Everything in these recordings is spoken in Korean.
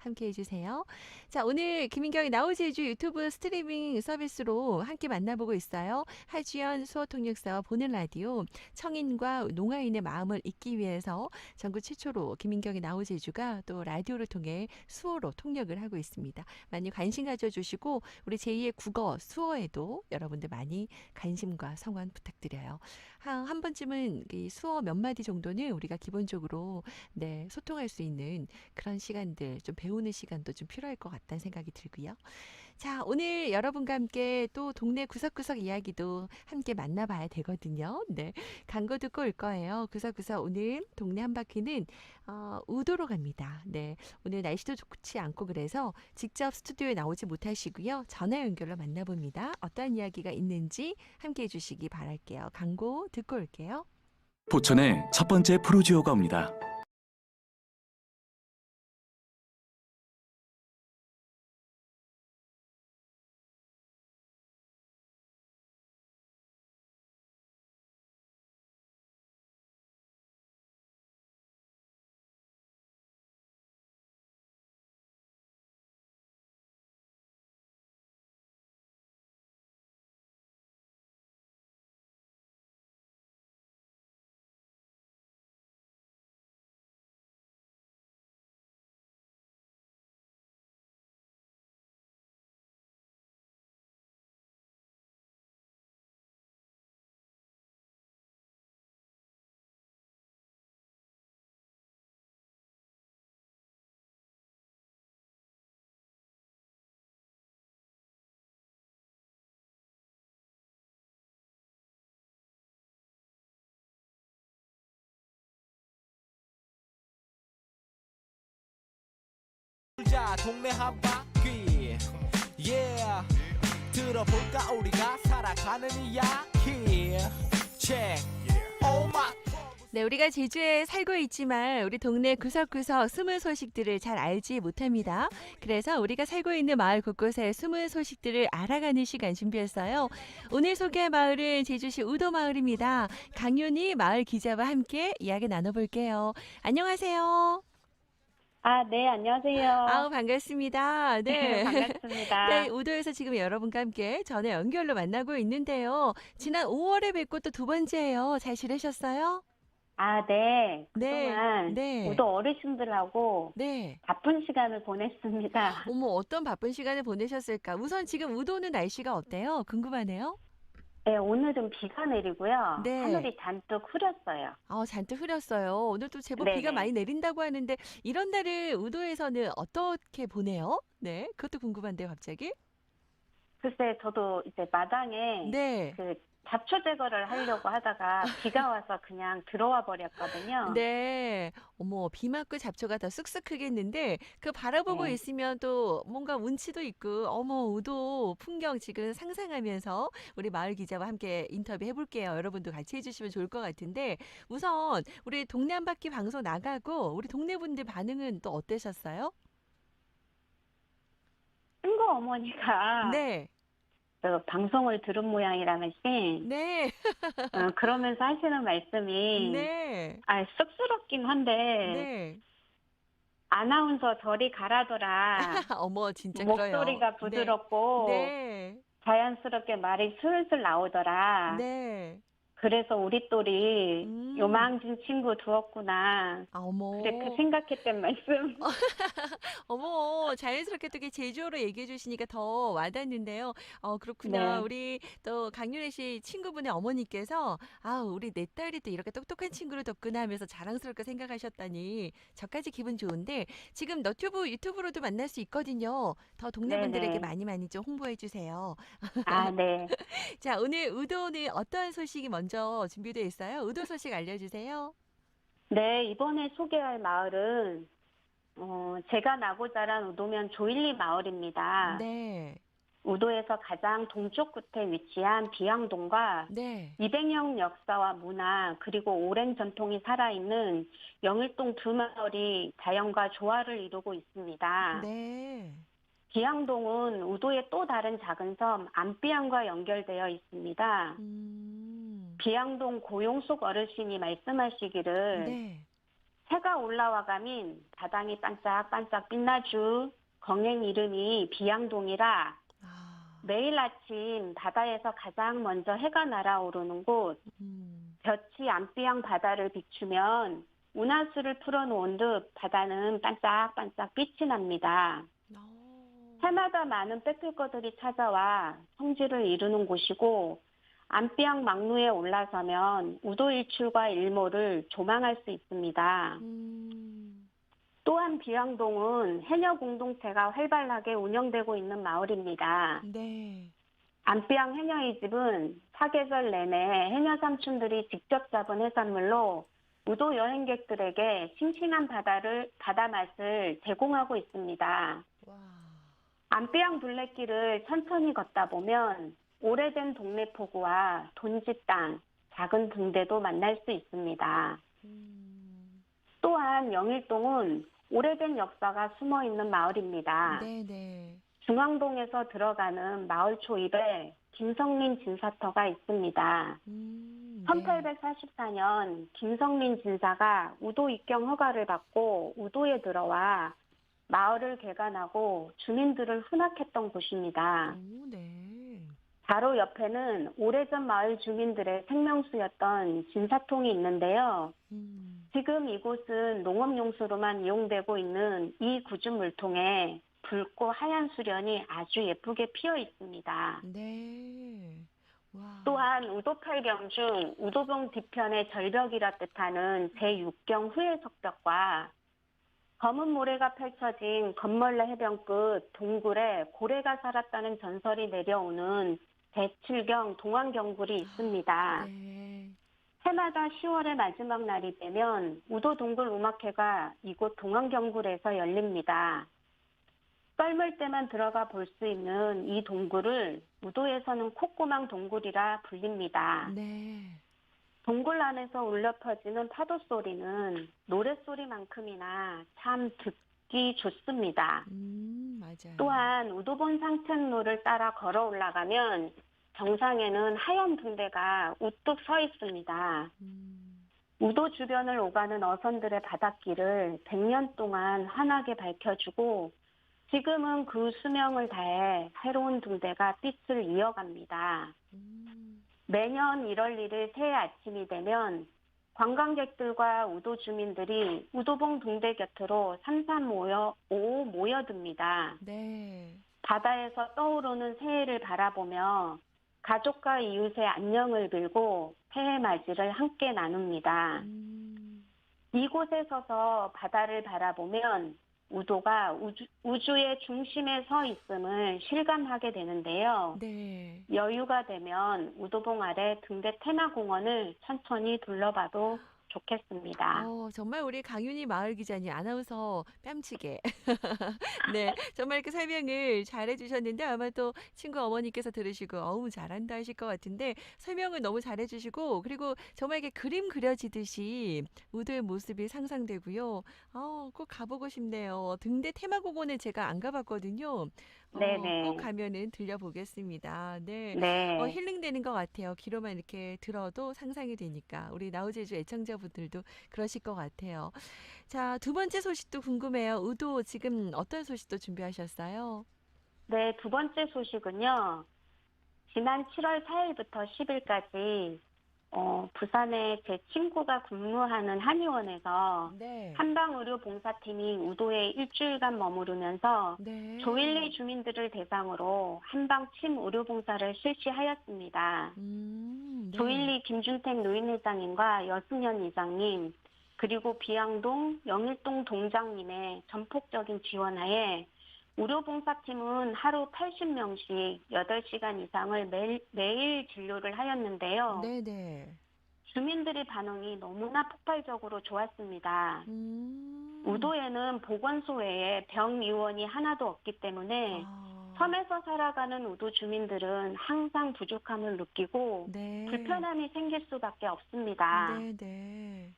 함께 해주세요. 자, 오늘 김인경의 나우제주 유튜브 스트리밍 서비스로 함께 만나보고 있어요. 하지연 수어통역사와 보는 라디오, 청인과 농아인의 마음을 잇기 위해서 전국 최초로 김인경의 나우제주가 또 라디오를 통해 수어로 통역을 하고 있습니다. 많이 관심 가져주시고 우리 제2의 국어 수어에도 여러분들 많이 관심과 성원 부탁드려요. 한 번쯤은 이 수어 몇 마디 정도는 우리가 기본적으로 네, 소통할 수 있는 그런 시간들, 좀 배우는 시간도 좀 필요할 것 같다는 생각이 들고요. 자, 오늘 여러분과 함께 또 동네 구석구석 이야기도 함께 만나봐야 되거든요. 네, 광고 듣고 올 거예요. 구석구석 오늘 동네 한 바퀴는 우도로 갑니다. 네, 오늘 날씨도 좋지 않고 그래서 직접 스튜디오에 나오지 못하시고요. 전화 연결로 만나봅니다. 어떤 이야기가 있는지 함께 해주시기 바랄게요. 광고 듣고 올게요. 포천에 첫 번째 프로지오가 옵니다. 동네 한 바퀴 yeah 들어볼까 우리가 살아가는 이야기 check oh my. 네, 우리가 제주에 살고 있지만 우리 동네 구석구석 숨은 소식들을 잘 알지 못합니다. 그래서 우리가 살고 있는 마을 곳곳의 숨은 소식들을 알아가는 시간 준비했어요. 오늘 소개할 마을은 제주시 우도마을입니다. 강윤희 마을 기자와 함께 이야기 나눠볼게요. 안녕하세요. 아, 네, 안녕하세요. 아우, 반갑습니다. 네. 네, 반갑습니다. 우도에서 지금 여러분과 함께 전화 연결로 만나고 있는데요. 지난 5월에 뵙고 또 두 번째예요. 잘 지내셨어요? 아, 네. 네, 그동안 네, 우도 어르신들하고 네. 바쁜 시간을 보냈습니다. 어머, 어떤 바쁜 시간을 보내셨을까? 우선 지금 우도는 날씨가 어때요? 궁금하네요. 네, 오늘은 비가 내리고요. 네. 하늘이 잔뜩 흐렸어요. 잔뜩 흐렸어요. 오늘 또 제법 비가 네네. 많이 내린다고 하는데 이런 날을 우도에서는 어떻게 보내요? 네, 그것도 궁금한데요, 갑자기. 글쎄, 저도 이제 마당에 네. 그 잡초 제거를 하려고 하다가 비가 와서 그냥 들어와 버렸거든요. 네. 어머, 비 맞고 잡초가 더 쑥쑥 크겠는데 그 바라보고 네. 있으면 또 뭔가 운치도 있고 어머, 우도 풍경 지금 상상하면서 우리 마을 기자와 함께 인터뷰 해볼게요. 여러분도 같이 해주시면 좋을 것 같은데 우선 우리 동네 한 바퀴 방송 나가고 우리 동네 분들 반응은 또 어떠셨어요? 친구 어머니가 네. 그 방송을 들은 모양이라면서 네. 그러면서 하시는 말씀이 네. 쑥스럽긴 한데 네. 아나운서 저리 가라더라. 어머, 진짜 그래요. 목소리가 네. 부드럽고 네. 자연스럽게 말이 슬슬 나오더라. 네. 그래서 우리 또리 음. 요망진 친구 두었구나. 그래, 그 어머. 생각했던 말씀. 어머, 자연스럽게 또 이렇게 제주어로 얘기해 주시니까 더 와닿는데요. 그렇구나. 네. 우리 또 강윤혜 씨 친구분의 어머니께서 우리 내 딸이 또 이렇게 똑똑한 친구를 뒀구나 하면서 자랑스럽게 생각하셨다니 저까지 기분 좋은데 지금 너튜브 유튜브로도 만날 수 있거든요. 더 동네 분들에게 네네. 많이 많이 좀 홍보해 주세요. 아, 네. 자, 오늘 우도는 어떤 소식이 먼저 준비되어 있어요? 우도 소식 알려주세요. 네, 이번에 소개할 마을은, 제가 나고 자란 우도면 조일리 마을입니다. 네, 우도에서 가장 동쪽 끝에 위치한 비양동과 네, 200년 역사와 문화 그리고 오랜 전통이 살아있는 영일동 두 마을이 자연과 조화를 이루고 있습니다. 네. 비양동은 우도의 또 다른 작은 섬 안비양과 연결되어 있습니다. 음, 비양동 고용숙 어르신이 말씀하시기를 네. 해가 올라와가민 바닥이 반짝반짝 빛나주 거행 이름이 비양동이라 아. 매일 아침 바다에서 가장 먼저 해가 날아오르는 곳 볕이 안비양 바다를 비추면 운하수를 풀어놓은 듯 바다는 반짝반짝 빛이 납니다. 해마다 많은 백필거들이 찾아와 성지를 이루는 곳이고 안비양 막루에 올라서면 우도 일출과 일몰을 조망할 수 있습니다. 또한 비양동은 해녀 공동체가 활발하게 운영되고 있는 마을입니다. 네. 안비양 해녀의 집은 사계절 내내 해녀 삼촌들이 직접 잡은 해산물로 우도 여행객들에게 싱싱한 바다 맛을 제공하고 있습니다. 와. 안비양 둘레길을 천천히 걷다 보면 오래된 동네 포구와 돈지 땅, 작은 붕대도 만날 수 있습니다. 또한 영일동은 오래된 역사가 숨어 있는 마을입니다. 네네. 중앙동에서 들어가는 마을 초입에 김성린 진사터가 있습니다. 네. 1844년 김성린 진사가 우도 입경 허가를 받고 우도에 들어와 마을을 개간하고 주민들을 훈학했던 곳입니다. 오, 네. 바로 옆에는 오래전 마을 주민들의 생명수였던 진사통이 있는데요. 지금 이곳은 농업용수로만 이용되고 있는 이 굳은 물통에 붉고 하얀 수련이 아주 예쁘게 피어 있습니다. 네. 와. 또한 우도팔경 중 우도봉 뒤편의 절벽이라 뜻하는 제6경 후의 석벽과 검은 모래가 펼쳐진 건멀레 해변 끝 동굴에 고래가 살았다는 전설이 내려오는 제7경 동안경굴이 있습니다. 네. 해마다 10월의 마지막 날이 되면 우도 동굴 음악회가 이곳 동안경굴에서 열립니다. 썰물 때만 들어가 볼 수 있는 이 동굴을 우도에서는 콧구멍 동굴이라 불립니다. 네. 동굴 안에서 울려 퍼지는 파도 소리는 노랫소리만큼이나 참 듣기 좋습니다. 맞아요. 또한 우도본 상책로를 따라 걸어 올라가면 정상에는 하얀 붕대가 우뚝 서 있습니다. 우도 주변을 오가는 어선들의 바닷길을 100년 동안 환하게 밝혀주고 지금은 그 수명을 다해 새로운 붕대가 빛을 이어갑니다. 매년 1월 1일 새해 아침이 되면 관광객들과 우도 주민들이 우도봉 붕대 곁으로 모여듭니다. 네. 바다에서 떠오르는 새해를 바라보며 가족과 이웃의 안녕을 빌고 새해 맞이를 함께 나눕니다. 이곳에 서서 바다를 바라보면 우도가 우주의 중심에 서 있음을 실감하게 되는데요. 네. 여유가 되면 우도봉 아래 등대 테마공원을 천천히 둘러봐도 좋겠습니다. 정말 우리 강윤희 마을 기자님 아나운서 뺨치게. 네, 정말 이렇게 설명을 잘해 주셨는데 아마 또 친구 어머니께서 들으시고 어우 잘한다 하실 것 같은데 설명을 너무 잘해 주시고 그리고 정말 이렇게 그림 그려지듯이 우도의 모습이 상상되고요. 꼭 가보고 싶네요. 등대 테마공원을 제가 안 가봤거든요. 네네. 꼭 가면은 들려보겠습니다. 네. 네. 힐링되는 것 같아요. 귀로만 이렇게 들어도 상상이 되니까. 우리 나우제주 애청자분들도 그러실 것 같아요. 자, 두 번째 소식도 궁금해요. 우도 지금 어떤 소식도 준비하셨어요? 네, 두 번째 소식은요. 지난 7월 4일부터 10일까지 부산에 제 친구가 근무하는 한의원에서 네. 한방의료봉사팀이 우도에 일주일간 머무르면서 네. 조일리 주민들을 대상으로 한방침 의료봉사를 실시하였습니다. 네. 조일리 김준택 노인회장님과 여승현 이장님 그리고 비양동 영일동 동장님의 전폭적인 지원하에 의료봉사팀은 하루 80명씩 8시간 이상을 매일 진료를 하였는데요. 네네. 주민들의 반응이 너무나 폭발적으로 좋았습니다. 우도에는 보건소 외에 병의원이 하나도 없기 때문에 섬에서 살아가는 우도 주민들은 항상 부족함을 느끼고 네. 불편함이 생길 수밖에 없습니다. 네네.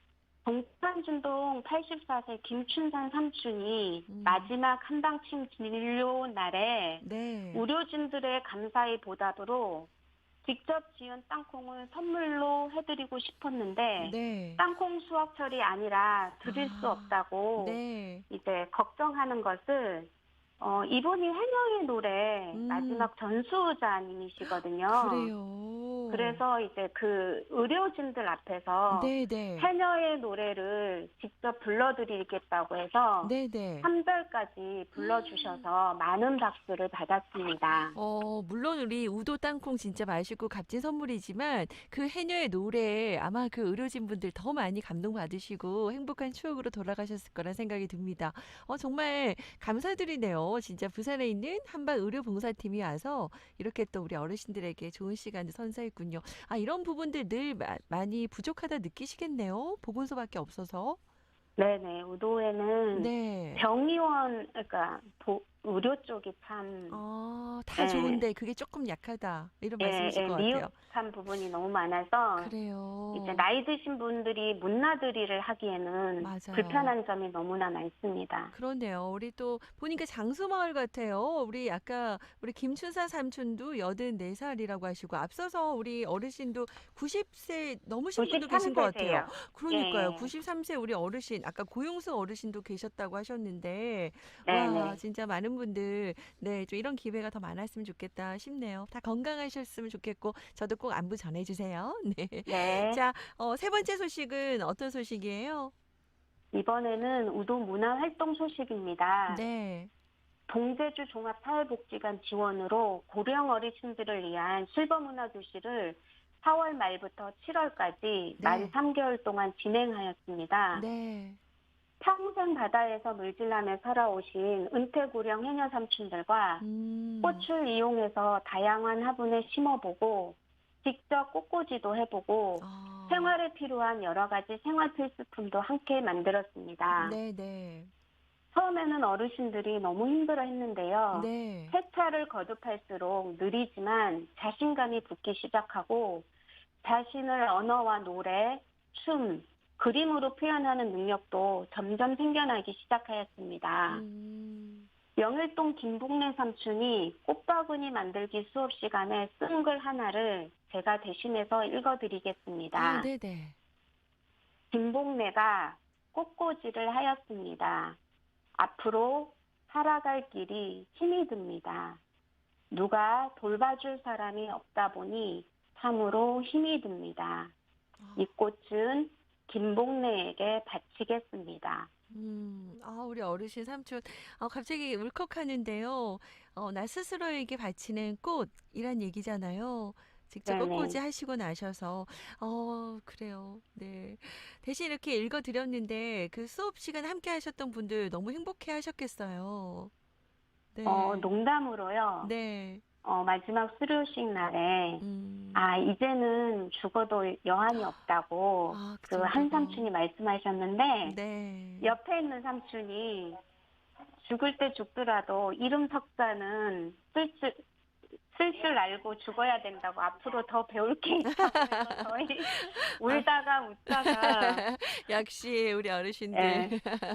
동탄준동 84세 김춘산 삼촌이 마지막 한방침 진료 날에 네. 의료진들의 감사의 보답으로 직접 지은 땅콩을 선물로 해드리고 싶었는데 네. 땅콩 수확철이 아니라 드릴 수 아. 없다고 네. 이제 걱정하는 것을 이분이 해녀의 노래 음. 마지막 전수자님이시거든요. 그래요. 그래서 이제 그 의료진들 앞에서 네네. 해녀의 노래를 직접 불러드리겠다고 해서 네네. 3절까지 불러주셔서 많은 박수를 받았습니다. 물론 우리 우도 땅콩 진짜 맛있고 값진 선물이지만 그 해녀의 노래에 아마 그 의료진분들 더 많이 감동받으시고 행복한 추억으로 돌아가셨을 거란 생각이 듭니다. 정말 감사드리네요. 진짜 부산에 있는 한방 의료봉사팀이 와서 이렇게 또 우리 어르신들에게 좋은 시간을 선사했군요. 이런 부분들 늘 많이 부족하다 느끼시겠네요. 보건소밖에 없어서. 네네, 우도에는 네. 병의원, 그러니까 의료 쪽이 참, 다 예, 좋은데 그게 조금 약하다. 이런 예, 말씀이실 예, 것 같아요. 미흡한 부분이 너무 많아서 이제 그래요. 나이 드신 분들이 문나들이를 하기에는 맞아요. 불편한 점이 너무나 많습니다. 그러네요. 우리 또 보니까 장수마을 같아요. 우리 아까 우리 김춘사 삼촌도 84살이라고 하시고 앞서서 우리 어르신도 90세 넘으신 분도 계신 것 같아요. 93세세요. 그러니까요. 예, 93세 우리 어르신 아까 고용수 어르신도 계셨다고 하셨는데 와 네네. 진짜 많은 분들 네, 좀 이런 기회가 더 많았으면 좋겠다 싶네요. 다 건강하셨으면 좋겠고 저도 꼭 안부 전해주세요. 네. 네. 자, 세 번째 소식은 어떤 소식이에요? 이번에는 우도 문화활동 소식입니다. 네. 동제주 종합사회복지관 지원으로 고령 어르신들을 위한 실버문화교실을 4월 말부터 7월까지 만 네. 3개월 동안 진행하였습니다. 네. 평생 바다에서 물질남에 살아오신 은퇴고령 해녀 삼촌들과 음. 꽃을 이용해서 다양한 화분에 심어보고 직접 꽃꽂이도 해보고 아. 생활에 필요한 여러 가지 생활 필수품도 함께 만들었습니다. 네네. 처음에는 어르신들이 너무 힘들어 했는데요. 네. 세차를 거듭할수록 느리지만 자신감이 붙기 시작하고 자신을 언어와 노래, 춤, 그림으로 표현하는 능력도 점점 생겨나기 시작하였습니다. 영일동 김복래 삼촌이 꽃바구니 만들기 수업 시간에 쓴 글 하나를 제가 대신해서 읽어드리겠습니다. 네네. 김복래가 꽃꽂이를 하였습니다. 앞으로 살아갈 길이 힘이 듭니다. 누가 돌봐줄 사람이 없다 보니 참으로 힘이 듭니다. 이 꽃은 김복래에게 바치겠습니다. 우리 어르신 삼촌, 갑자기 울컥하는데요. 나 스스로에게 바치는 꽃이란 얘기잖아요. 직접 꽃꽂이 네네. 하시고 나셔서, 그래요. 네. 대신 이렇게 읽어드렸는데, 그 수업 시간 함께 하셨던 분들 너무 행복해 하셨겠어요. 네. 농담으로요. 네. 마지막 수료식 날에 음. 이제는 죽어도 여한이 없다고 그 그 한 정도로. 삼촌이 말씀하셨는데 네. 옆에 있는 삼촌이 죽을 때 죽더라도 이름 석자는 쓸 줄 알고 죽어야 된다고 앞으로 더 배울 게 있다고 해서 저희 울다가 웃다가 역시 우리 어르신들. 예,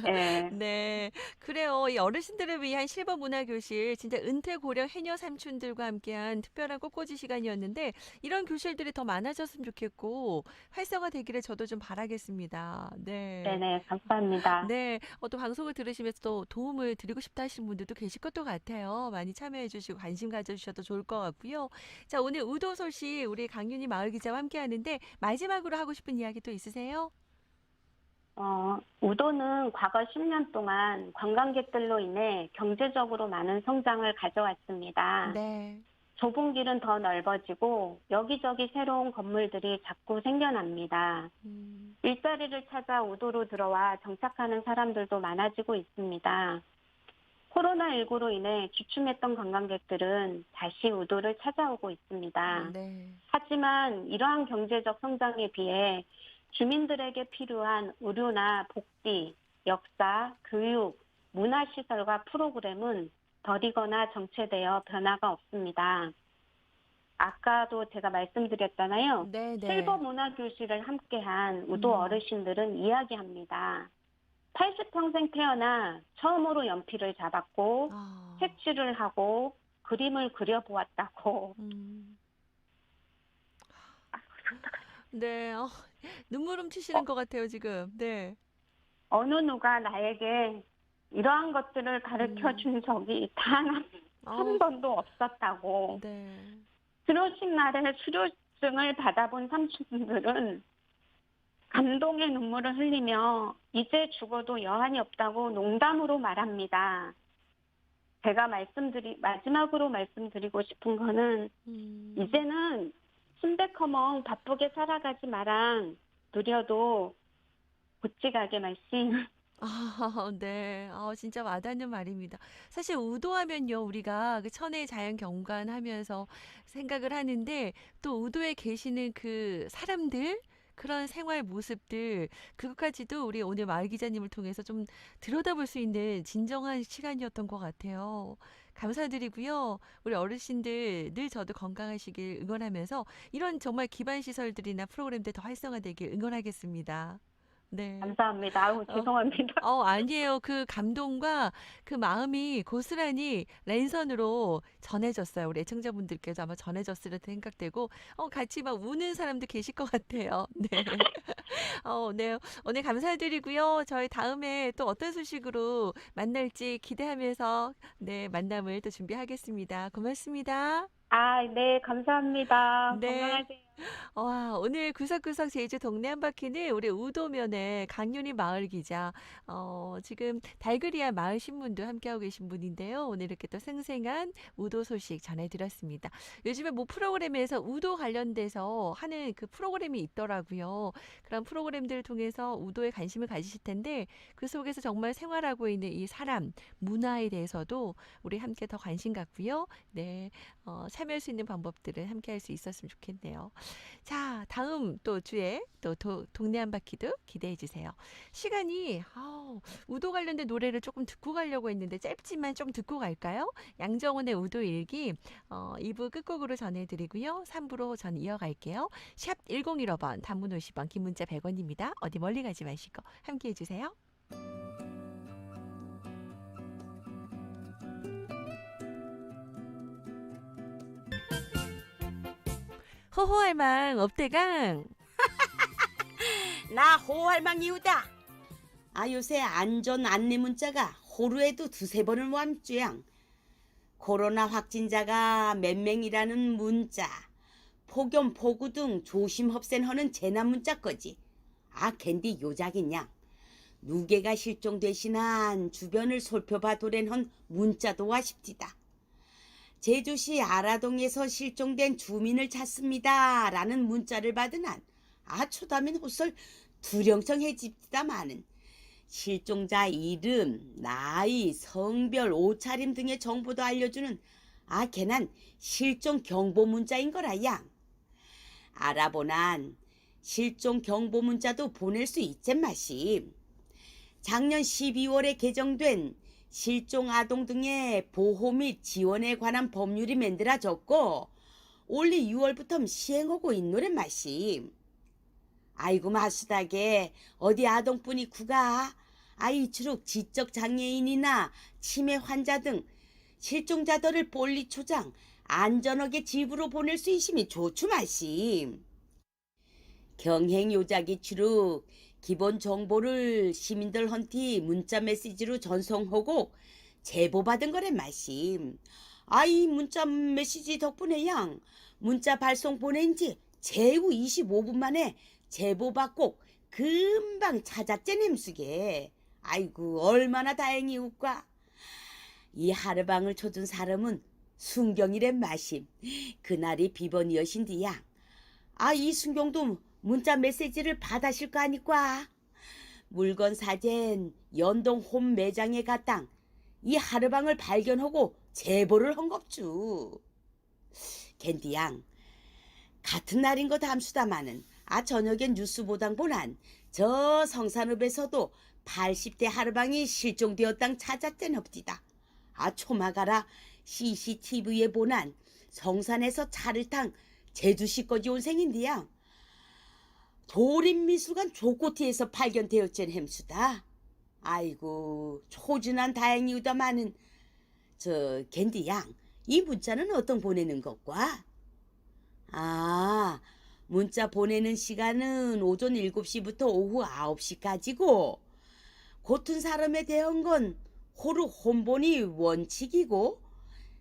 예. 네. 그래요. 이 어르신들을 위한 실버 문화 교실 진짜 은퇴 고령 해녀 삼촌들과 함께한 특별한 꽃꽂이 시간이었는데 이런 교실들이 더 많아졌으면 좋겠고 활성화되기를 저도 좀 바라겠습니다. 네. 네네, 감사합니다. 네. 또 방송을 들으시면서 또 도움을 드리고 싶다 하시는 분들도 계실 것도 같아요. 많이 참여해 주시고 관심 가져 주셔도 좋을 것 같고요. 자, 오늘 우도 소식 우리 강윤희 마을 기자와 함께 하는데 마지막으로 하고 싶은 이야기 또 있으세요? 우도는 과거 10년 동안 관광객들로 인해 경제적으로 많은 성장을 가져왔습니다. 네. 좁은 길은 더 넓어지고 여기저기 새로운 건물들이 자꾸 생겨납니다. 일자리를 찾아 우도로 들어와 정착하는 사람들도 많아지고 있습니다. 코로나19로 인해 주춤했던 관광객들은 다시 우도를 찾아오고 있습니다. 네. 하지만 이러한 경제적 성장에 비해 주민들에게 필요한 의료나 복지, 역사, 교육, 문화시설과 프로그램은 덜이거나 정체되어 변화가 없습니다. 아까도 제가 말씀드렸잖아요. 네, 네. 실버 문화교실을 함께한 우도 어르신들은 이야기합니다. 80평생 태어나 처음으로 연필을 잡았고 색칠을 하고 그림을 그려보았다고 네. 눈물 훔치시는 것 같아요, 지금. 네. 어느 누가 나에게 이러한 것들을 가르쳐 음. 준 적이 단 한 어우, 번도 없었다고. 네. 들어오신 날에 수료증을 받아본 삼촌들은 감동의 눈물을 흘리며 이제 죽어도 여한이 없다고 농담으로 말합니다. 제가 마지막으로 말씀드리고 싶은 거는 음. 이제는 순백커멍 바쁘게 살아가지 마랑 누려도 고치가게 말씀. 네. 진짜 와닿는 말입니다. 사실 우도하면요, 우리가 그 천혜의 자연 경관하면서 생각을 하는데 또 우도에 계시는 그 사람들, 그런 생활 모습들, 그것까지도 우리 오늘 마을 기자님을 통해서 좀 들여다볼 수 있는 진정한 시간이었던 것 같아요. 감사드리고요. 우리 어르신들 늘 저도 건강하시길 응원하면서 이런 정말 기반 시설들이나 프로그램들 더 활성화되길 응원하겠습니다. 네. 감사합니다. 아우, 어, 죄송합니다. 아니에요. 그 감동과 그 마음이 고스란히 랜선으로 전해졌어요. 우리 애청자분들께도 아마 전해졌으리라 생각되고, 같이 막 우는 사람도 계실 것 같아요. 네. 네. 오늘 감사드리고요. 저희 다음에 또 어떤 소식으로 만날지 기대하면서, 네, 만남을 또 준비하겠습니다. 고맙습니다. 아, 네, 감사합니다. 네. 건강하세요. 와, 오늘 구석구석 제주 동네 한 바퀴는 우리 우도면의 강윤희 마을 기자, 지금 달그리아 마을 신문도 함께하고 계신 분인데요. 오늘 이렇게 또 생생한 우도 소식 전해드렸습니다. 요즘에 뭐 프로그램에서 우도 관련돼서 하는 그 프로그램이 있더라고요. 그런 프로그램들을 통해서 우도에 관심을 가지실 텐데 그 속에서 정말 생활하고 있는 이 사람, 문화에 대해서도 우리 함께 더 관심 갖고요. 네, 참여할 수 있는 방법들을 함께 할 수 있었으면 좋겠네요. 자, 다음 또 주에 또 동네 한 바퀴도 기대해 주세요. 시간이 우도 관련된 노래를 조금 듣고 가려고 했는데 짧지만 좀 듣고 갈까요? 양정훈의 우도 일기 2부 끝곡으로 전해드리고요. 3부로 전 이어갈게요. 샵 1015번 단문 50원 긴 문자 100원입니다. 어디 멀리 가지 마시고 함께 해주세요. 호호할망 업대강. 나 호할망 이유다. 요새 안전 안내 문자가 하루에도 두세 번을 멈추양. 코로나 확진자가 몇 명이라는 문자, 폭염 폭우 등 조심 흡센 하는 재난 문자 거지. 캔디 요작이냐. 누게가 실종되시난 주변을 살펴봐도랜 헌 문자도 와 싶디다. 제주시 아라동에서 실종된 주민을 찾습니다 라는 문자를 받은 한 초다민 헛설 두령청해집디다마는 실종자 이름, 나이, 성별, 옷차림 등의 정보도 알려주는 걔난 실종 경보 문자인 거라 양. 알아보난 실종 경보 문자도 보낼 수 있젠 마시. 작년 12월에 개정된 실종 아동 등의 보호 및 지원에 관한 법률이 만들어졌고 올해 6월부터 시행하고 있노란 맛이. 아이고 마수다게 어디 아동뿐이 구가 이추록 지적 장애인이나 치매 환자 등 실종자들을 볼리 초장 안전하게 집으로 보낼 수 있으면 좋죠 마시. 경행 요작이 추록 기본 정보를 시민들 헌티 문자 메시지로 전송하고 제보받은 거란 말씀. 이 문자 메시지 덕분에 양 문자 발송 보낸 지 재후 25분 만에 제보받고 금방 찾았젠 햄수게. 아이고 얼마나 다행이 웃과. 이 하르방을 쳐준 사람은 순경이란 마심. 그날이 비번이여신디 양. 이 순경도 문자 메시지를 받으실 거 아니까. 물건 사젠 연동 홈 매장에 갔당 이 하르방을 발견하고 제보를 한 겁주. 캔디 양 같은 날인 거 담수다마는 저녁엔 뉴스 보당 보난 저 성산읍에서도 80대 하르방이 실종되었당 찾았댄 없디다. 초마가라 CCTV에 보난 성산에서 차를 탄 제주시까지 온 생인디야. 도림미술관 조꼬티에서 발견되었젠 햄수다. 아이고 초진한 다행이우다마는 겐디 양 이 문자는 어떤 보내는 것과? 문자 보내는 시간은 오전 7시부터 오후 9시까지고 고튼 사람에 대한 건 호루 혼본이 원칙이고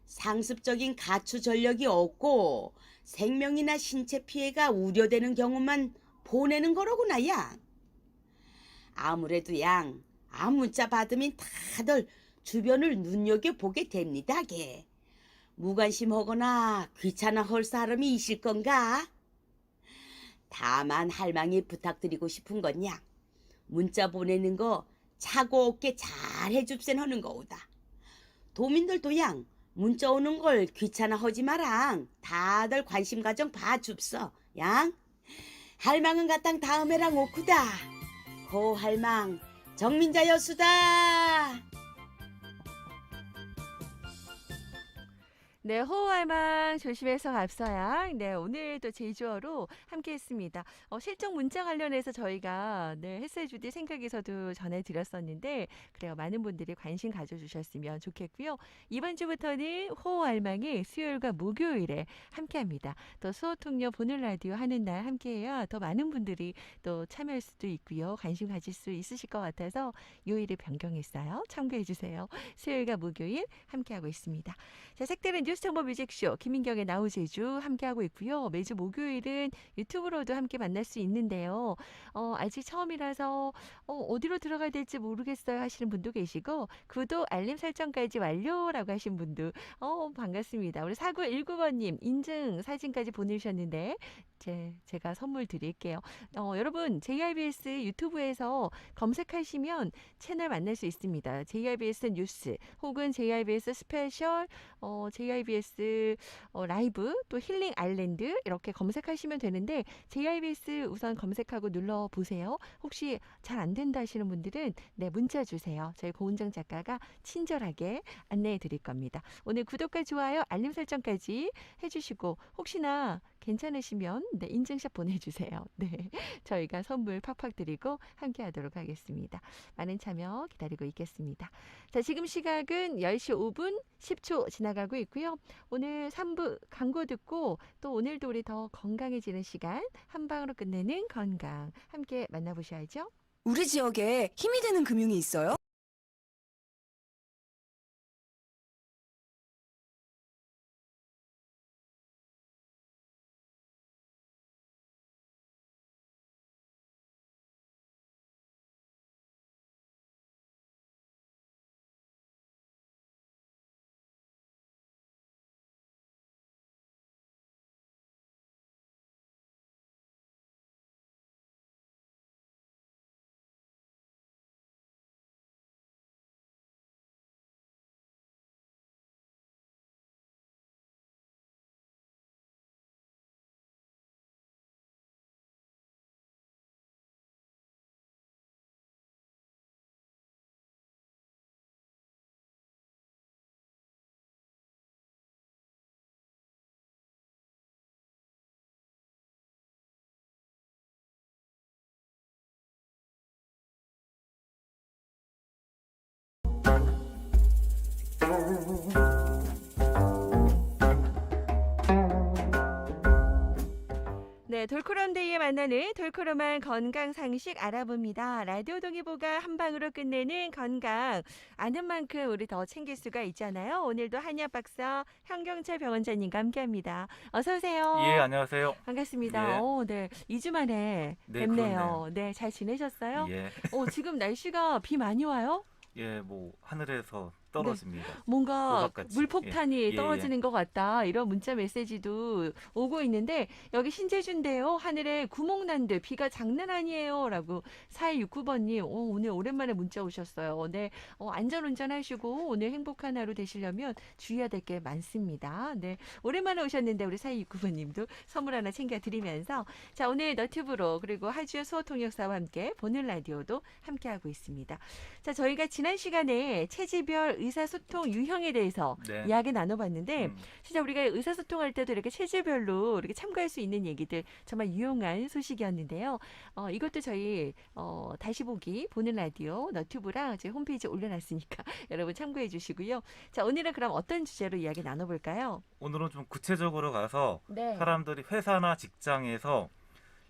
상습적인 가추 전력이 없고 생명이나 신체 피해가 우려되는 경우만 보내는 거로구나 양. 아무래도 양, 문자 받으면 다들 주변을 눈여겨보게 됩니다 게. 무관심하거나 귀찮아 할 사람이 있을 건가? 다만 할망이 부탁드리고 싶은 건 양, 문자 보내는 거 차고 없게 잘 해줍센 하는 거오다. 도민들도 양 문자 오는 걸 귀찮아 하지 마랑 다들 관심 가정 봐줍서 양. 할망은 가땅 다음에랑 오쿠다. 고 할망 정민자 여수다. 네, 호우할망 조심해서 갑서야. 네, 오늘 또 제주어로 함께했습니다. 실종 문자 관련해서 저희가 햇살 주디 생각에서도 전해드렸었는데 그래요. 많은 분들이 관심 가져주셨으면 좋겠고요. 이번 주부터는 호우할망이 수요일과 목요일에 함께합니다. 또 수호통역 보는 라디오 하는 날 함께해야 더 많은 분들이 또 참여할 수도 있고요. 관심 가질 수 있으실 것 같아서 요일을 변경했어요. 참고해주세요. 수요일과 목요일 함께하고 있습니다. 자, 색다른 뉴스 정보 뮤직쇼 김민경의 나우제주 함께하고 있고요. 매주 목요일은 유튜브로도 함께 만날 수 있는데요. 아직 처음이라서 어디로 들어가야 될지 모르겠어요 하시는 분도 계시고 구독 알림 설정까지 완료라고 하신 분도 반갑습니다. 우리 4919번님 인증 사진까지 보내주셨는데 제가 선물 드릴게요. 여러분 JIBS 유튜브에서 검색하시면 채널 만날 수 있습니다. JIBS 뉴스 혹은 JIBS 스페셜 JIBS 라이브 또 힐링 아일랜드 이렇게 검색하시면 되는데 JIBS 우선 검색하고 눌러보세요. 혹시 잘 안 된다 하시는 분들은 문자 주세요. 저희 고은정 작가가 친절하게 안내해 드릴 겁니다. 오늘 구독과 좋아요 알림 설정까지 해주시고 혹시나 괜찮으시면 인증샷 보내주세요. 네, 저희가 선물 팍팍 드리고 함께하도록 하겠습니다. 많은 참여 기다리고 있겠습니다. 자, 지금 시각은 10시 5분 10초 지나가고 있고요. 오늘 3부 광고 듣고 또 오늘도 우리 더 건강해지는 시간 한방으로 끝내는 건강 함께 만나보셔야죠. 우리 지역에 힘이 되는 금융이 있어요? 네, 돌코럼데이에 만나는 돌코럼한 건강 상식 알아봅니다. 라디오 동의보가 한방으로 끝내는 건강. 아는 만큼 우리 더 챙길 수가 있잖아요. 오늘도 한의학 박사 현경철 병원장님과 함께합니다. 어서 오세요. 예, 안녕하세요. 반갑습니다. 예. 네, 2주 만에 네, 뵙네요. 그렇네요. 네, 잘 지내셨어요? 예, 지금 날씨가 비 많이 와요? 예, 뭐 하늘에서 떨어집니다. 뭔가 우박같이. 물폭탄이 예, 예, 떨어지는 것 같다. 이런 문자 메시지도 오고 있는데 여기 신제주인데요. 하늘에 구멍 난 듯 비가 장난 아니에요. 라고 4169번님 오늘 오랜만에 문자 오셨어요. 네, 안전운전 하시고 오늘 행복한 하루 되시려면 주의해야 될 게 많습니다. 네, 오랜만에 오셨는데 우리 4269번님도 선물 하나 챙겨드리면서 자, 오늘 너튜브로 그리고 하주의 수호통역사와 함께 보는 라디오도 함께하고 있습니다. 자, 저희가 지난 시간에 체지별 의사소통 유형에 대해서 네. 이야기 나눠봤는데 음, 진짜 우리가 의사소통할 때도 이렇게 체질별로 이렇게 참고할 수 있는 얘기들 정말 유용한 소식이었는데요. 이것도 저희 다시 보기 보는 라디오 너튜브랑 저희 홈페이지에 올려놨으니까 여러분 참고해 주시고요. 자, 오늘은 그럼 어떤 주제로 이야기 나눠볼까요? 오늘은 좀 구체적으로 가서 네. 사람들이 회사나 직장에서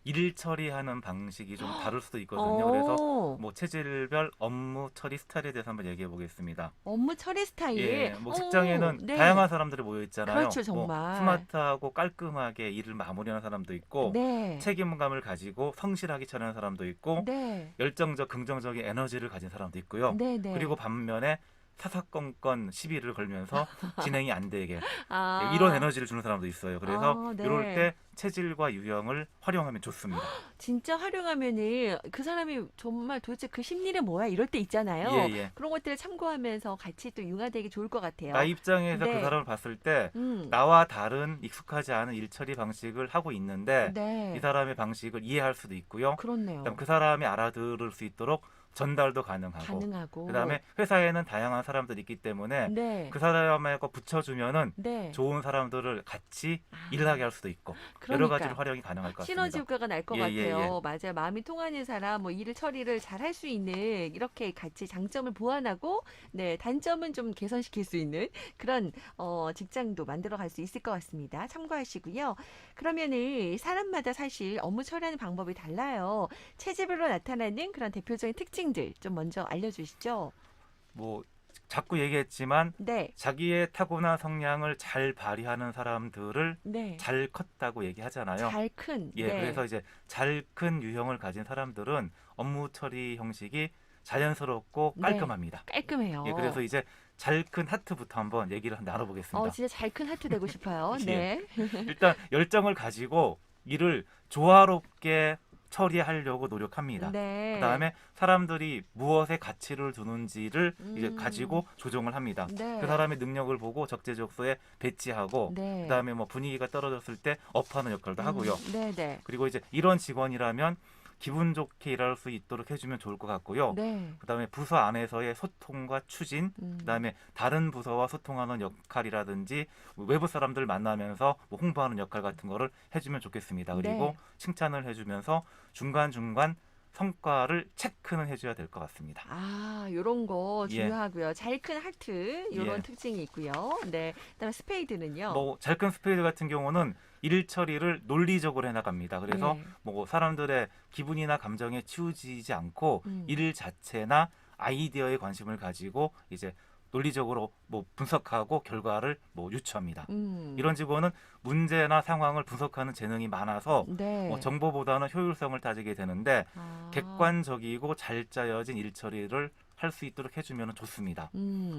일 처리하는 방식이 좀 다를 수도 있거든요. 그래서 뭐 체질별 업무 처리 스타일에 대해서 한번 얘기해 보겠습니다. 업무 처리 스타일. 예, 뭐 직장에는 네. 다양한 사람들이 모여 있잖아요. 그렇죠, 뭐 정말. 스마트하고 깔끔하게 일을 마무리하는 사람도 있고 네. 책임감을 가지고 성실하게 처리하는 사람도 있고 네. 열정적 긍정적인 에너지를 가진 사람도 있고요. 네, 네. 그리고 반면에 사사건건 시비를 걸면서 진행이 안 되게 아. 이런 에너지를 주는 사람도 있어요. 그래서 네. 이럴 때 체질과 유형을 활용하면 좋습니다. 진짜 활용하면은 그 사람이 정말 도대체 그 심리는 뭐야 이럴 때 있잖아요. 예, 예. 그런 것들을 참고하면서 같이 또 융화되기 좋을 것 같아요. 나 입장에서 네. 그 사람을 봤을 때 음. 나와 다른 익숙하지 않은 일 처리 방식을 하고 있는데 네. 이 사람의 방식을 이해할 수도 있고요. 그렇네요. 그다음 그 사람이 알아들을 수 있도록 전달도 가능하고 그다음에 회사에는 다양한 사람들이 있기 때문에 네. 그 사람에 붙여주면은 네. 좋은 사람들을 같이 아. 일하게 할 수도 있고 여러 가지로 활용이 가능할 것 같습니다. 시너지 효과가 날 것 예, 예, 같아요. 맞아요. 마음이 통하는 사람, 뭐 일을 처리를 잘 할 수 있는 이렇게 같이 장점을 보완하고, 네 단점은 좀 개선시킬 수 있는 그런 직장도 만들어갈 수 있을 것 같습니다. 참고하시고요. 그러면은 사람마다 사실 업무 처리하는 방법이 달라요. 체질별로 나타나는 그런 대표적인 특징들 좀 먼저 알려주시죠. 뭐 자꾸 얘기했지만 네, 자기의 타고난 성향을 잘 발휘하는 사람들을 네. 잘 컸다고 얘기하잖아요. 잘 큰. 예, 네. 그래서 이제 잘 큰 유형을 가진 사람들은 업무 처리 형식이 자연스럽고 네. 깔끔합니다. 깔끔해요. 예, 그래서 이제 잘 큰 하트부터 한번 얘기를 나눠보겠습니다. 진짜 잘 큰 하트 되고 싶어요. 예. 네. 일단 열정을 가지고 일을 조화롭게 처리하려고 노력합니다. 네. 그다음에 사람들이 무엇에 가치를 두는지를 이제 음. 가지고 조정을 합니다. 네. 그 사람의 능력을 보고 적재적소에 배치하고 네. 그다음에 뭐 분위기가 떨어졌을 때 업하는 역할도 하고요. 네, 네. 그리고 이제 이런 직원이라면 기분 좋게 일할 수 있도록 해주면 좋을 것 같고요. 네. 그다음에 부서 안에서의 소통과 추진, 음. 그다음에 다른 부서와 소통하는 역할이라든지 외부 사람들 만나면서 뭐 홍보하는 역할 같은 거를 해주면 좋겠습니다. 그리고 네. 칭찬을 해주면서 중간중간 성과를 체크는 해줘야 될 것 같습니다. 요런 거 예. 중요하고요. 잘 큰 하트 요런 예. 특징이 있고요. 네. 그다음에 스페이드는요. 뭐 잘 큰 스페이드 같은 경우는 일 처리를 논리적으로 해나갑니다. 그래서 예. 뭐 사람들의 기분이나 감정에 치우치지 않고 음. 일 자체나 아이디어에 관심을 가지고 이제 논리적으로 뭐 분석하고 결과를 뭐 유추합니다. 이런 직원은 문제나 상황을 분석하는 재능이 많아서 네. 뭐 정보보다는 효율성을 따지게 되는데 아. 객관적이고 잘 짜여진 일 처리를 할 수 있도록 해주면 좋습니다.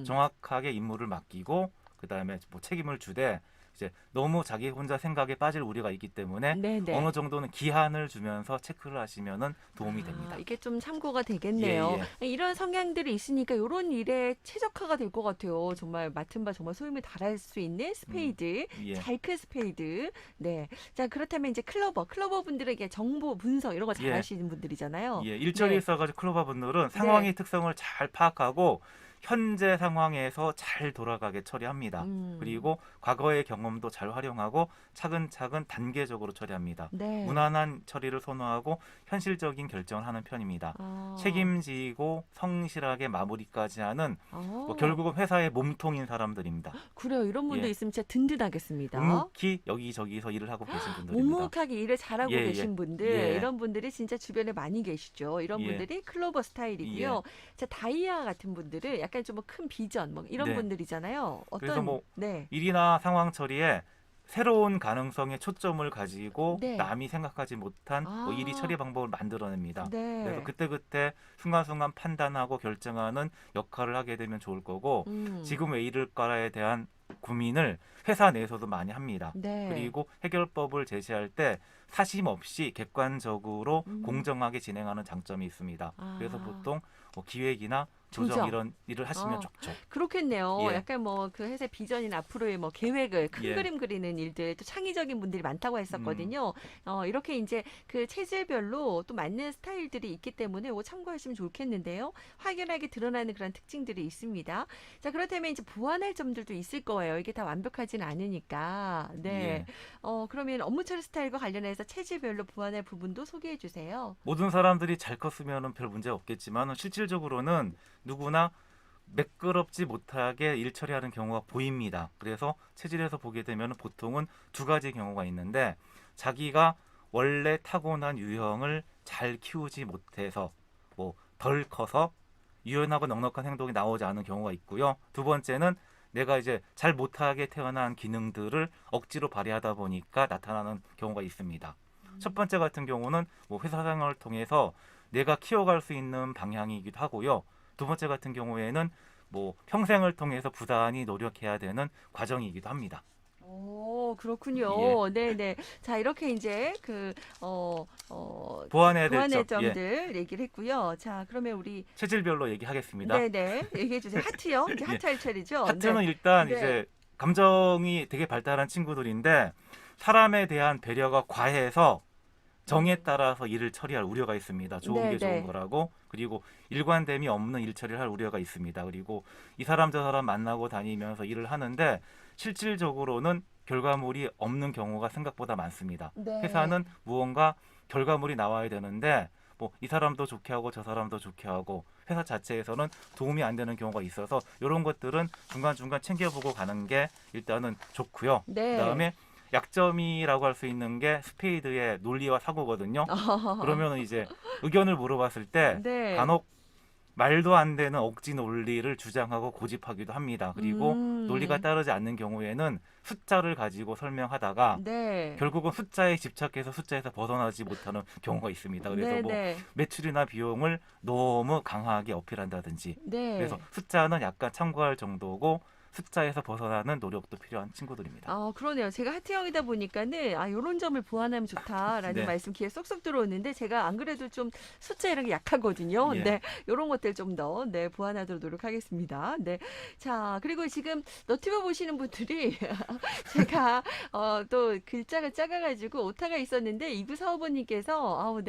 정확하게 임무를 맡기고 그다음에 뭐 책임을 주되 이제 너무 자기 혼자 생각에 빠질 우려가 있기 때문에 네네. 어느 정도는 기한을 주면서 체크를 하시면은 도움이 됩니다. 이게 좀 참고가 되겠네요. 이런 성향들이 있으니까 이런 일에 최적화가 될 것 같아요. 정말 맡은 바 정말 소임을 다할 수 있는 스페이드, 예. 잘 큰 스페이드. 네. 자, 그렇다면 이제 클로버 분들에게 정보 분석 이런 거 잘 예. 하시는 분들이잖아요. 예, 일처리에 네. 있어가지고 클로버 분들은 상황의 특성을 잘 파악하고 현재 상황에서 잘 돌아가게 처리합니다. 그리고 과거의 경험도 잘 활용하고 차근차근 단계적으로 처리합니다. 네. 무난한 처리를 선호하고 현실적인 결정을 하는 편입니다. 책임지고 성실하게 마무리까지 하는 뭐 결국은 회사의 몸통인 사람들입니다. 그래요. 이런 분들 예. 있으면 진짜 든든하겠습니다. 묵묵히 여기저기서 일을 하고 계신 분들입니다. 묵묵하게 일을 잘하고 예, 계신 예. 분들 예. 이런 분들이 진짜 주변에 많이 계시죠. 이런 예. 분들이 클로버 스타일이고요. 자, 다이아 같은 분들은 약간 좀 뭐 큰 비전 뭐 이런 네. 분들이잖아요. 그래서 뭐 네. 일이나 상황 처리에 새로운 가능성에 초점을 가지고 네. 남이 생각하지 못한 뭐 일이 처리 방법을 만들어냅니다. 네. 그래서 그때그때 순간순간 판단하고 결정하는 역할을 하게 되면 좋을 거고 지금 왜 이럴까에 대한 고민을 회사 내에서도 많이 합니다. 네. 그리고 해결법을 제시할 때 사심 없이 객관적으로 공정하게 진행하는 장점이 있습니다. 그래서 보통 뭐 기획이나 조정 조정. 이런 일을 하시면 어. 좋죠. 그렇겠네요. 예. 약간 뭐 그 회사의 비전이나 앞으로의 뭐 계획을 큰 예. 그림 그리는 일들 또 창의적인 분들이 많다고 했었거든요. 이렇게 이제 그 체질별로 또 맞는 스타일들이 있기 때문에 이거 참고하시면 좋겠는데요. 확연하게 드러나는 그런 특징들이 있습니다. 자, 그렇다면 이제 보완할 점들도 있을 거예요. 이게 다 완벽하진 않으니까. 네. 예. 그러면 업무 처리 스타일과 관련해서 체질별로 보완할 부분도 소개해 주세요. 모든 사람들이 잘 컸으면 별 문제 없겠지만 실질적으로는 누구나 매끄럽지 못하게 일 처리하는 경우가 보입니다. 그래서 체질에서 보게 되면 보통은 두 가지 경우가 있는데 자기가 원래 타고난 유형을 잘 키우지 못해서 뭐 덜 커서 유연하고 넉넉한 행동이 나오지 않은 경우가 있고요. 두 번째는 내가 이제 잘 못하게 태어난 기능들을 억지로 발휘하다 보니까 나타나는 경우가 있습니다. 첫 번째 같은 경우는 뭐 회사 생활을 통해서 내가 키워갈 수 있는 방향이기도 하고요. 두 번째 같은 경우에는 뭐 평생을 통해서 부단히 노력해야 되는 과정이기도 합니다. 오, 그렇군요. 네네. 자, 이렇게 이제 보완해야 될 보완의 점, 예. 점들 얘기를 했고요. 자, 그러면 우리 체질별로 얘기하겠습니다. 네네 얘기해 주세요. 하트요. 이제 예. 하트 할 차례죠. 하트는 네. 일단 네. 이제 감정이 되게 발달한 친구들인데 사람에 대한 배려가 과해서 정에 따라서 일을 처리할 우려가 있습니다. 좋은 네, 게 좋은 네. 거라고. 그리고 일관됨이 없는 일 처리를 할 우려가 있습니다. 그리고 이 사람 저 사람 만나고 다니면서 일을 하는데 실질적으로는 결과물이 없는 경우가 생각보다 많습니다. 네. 회사는 무언가 결과물이 나와야 되는데 뭐 이 사람도 좋게 하고 저 사람도 좋게 하고 회사 자체에서는 도움이 안 되는 경우가 있어서 이런 것들은 중간중간 챙겨보고 가는 게 일단은 좋고요. 네. 그다음에 약점이라고 할 수 있는 게 스페이드의 논리와 사고거든요. 그러면 이제 의견을 물어봤을 때 네. 간혹 말도 안 되는 억지 논리를 주장하고 고집하기도 합니다. 그리고 논리가 따르지 않는 경우에는 숫자를 가지고 설명하다가 네. 결국은 숫자에 집착해서 숫자에서 벗어나지 못하는 경우가 있습니다. 그래서 네, 뭐 네. 매출이나 비용을 너무 강하게 어필한다든지 네. 그래서 숫자는 약간 참고할 정도고 숫자에서 벗어나는 노력도 필요한 친구들입니다. 그러네요. 제가 하트형이다 보니까는 요런 점을 보완하면 좋다라는 네. 말씀 귀에 쏙쏙 들어오는데 제가 안 그래도 좀 숫자 이런 게 약하거든요. 예. 네. 요런 것들 좀 더 보완하도록 노력하겠습니다. 네. 자, 그리고 지금 너튜브 보시는 분들이 제가 또 글자가 작아 가지고 오타가 있었는데 이구 사업원님께서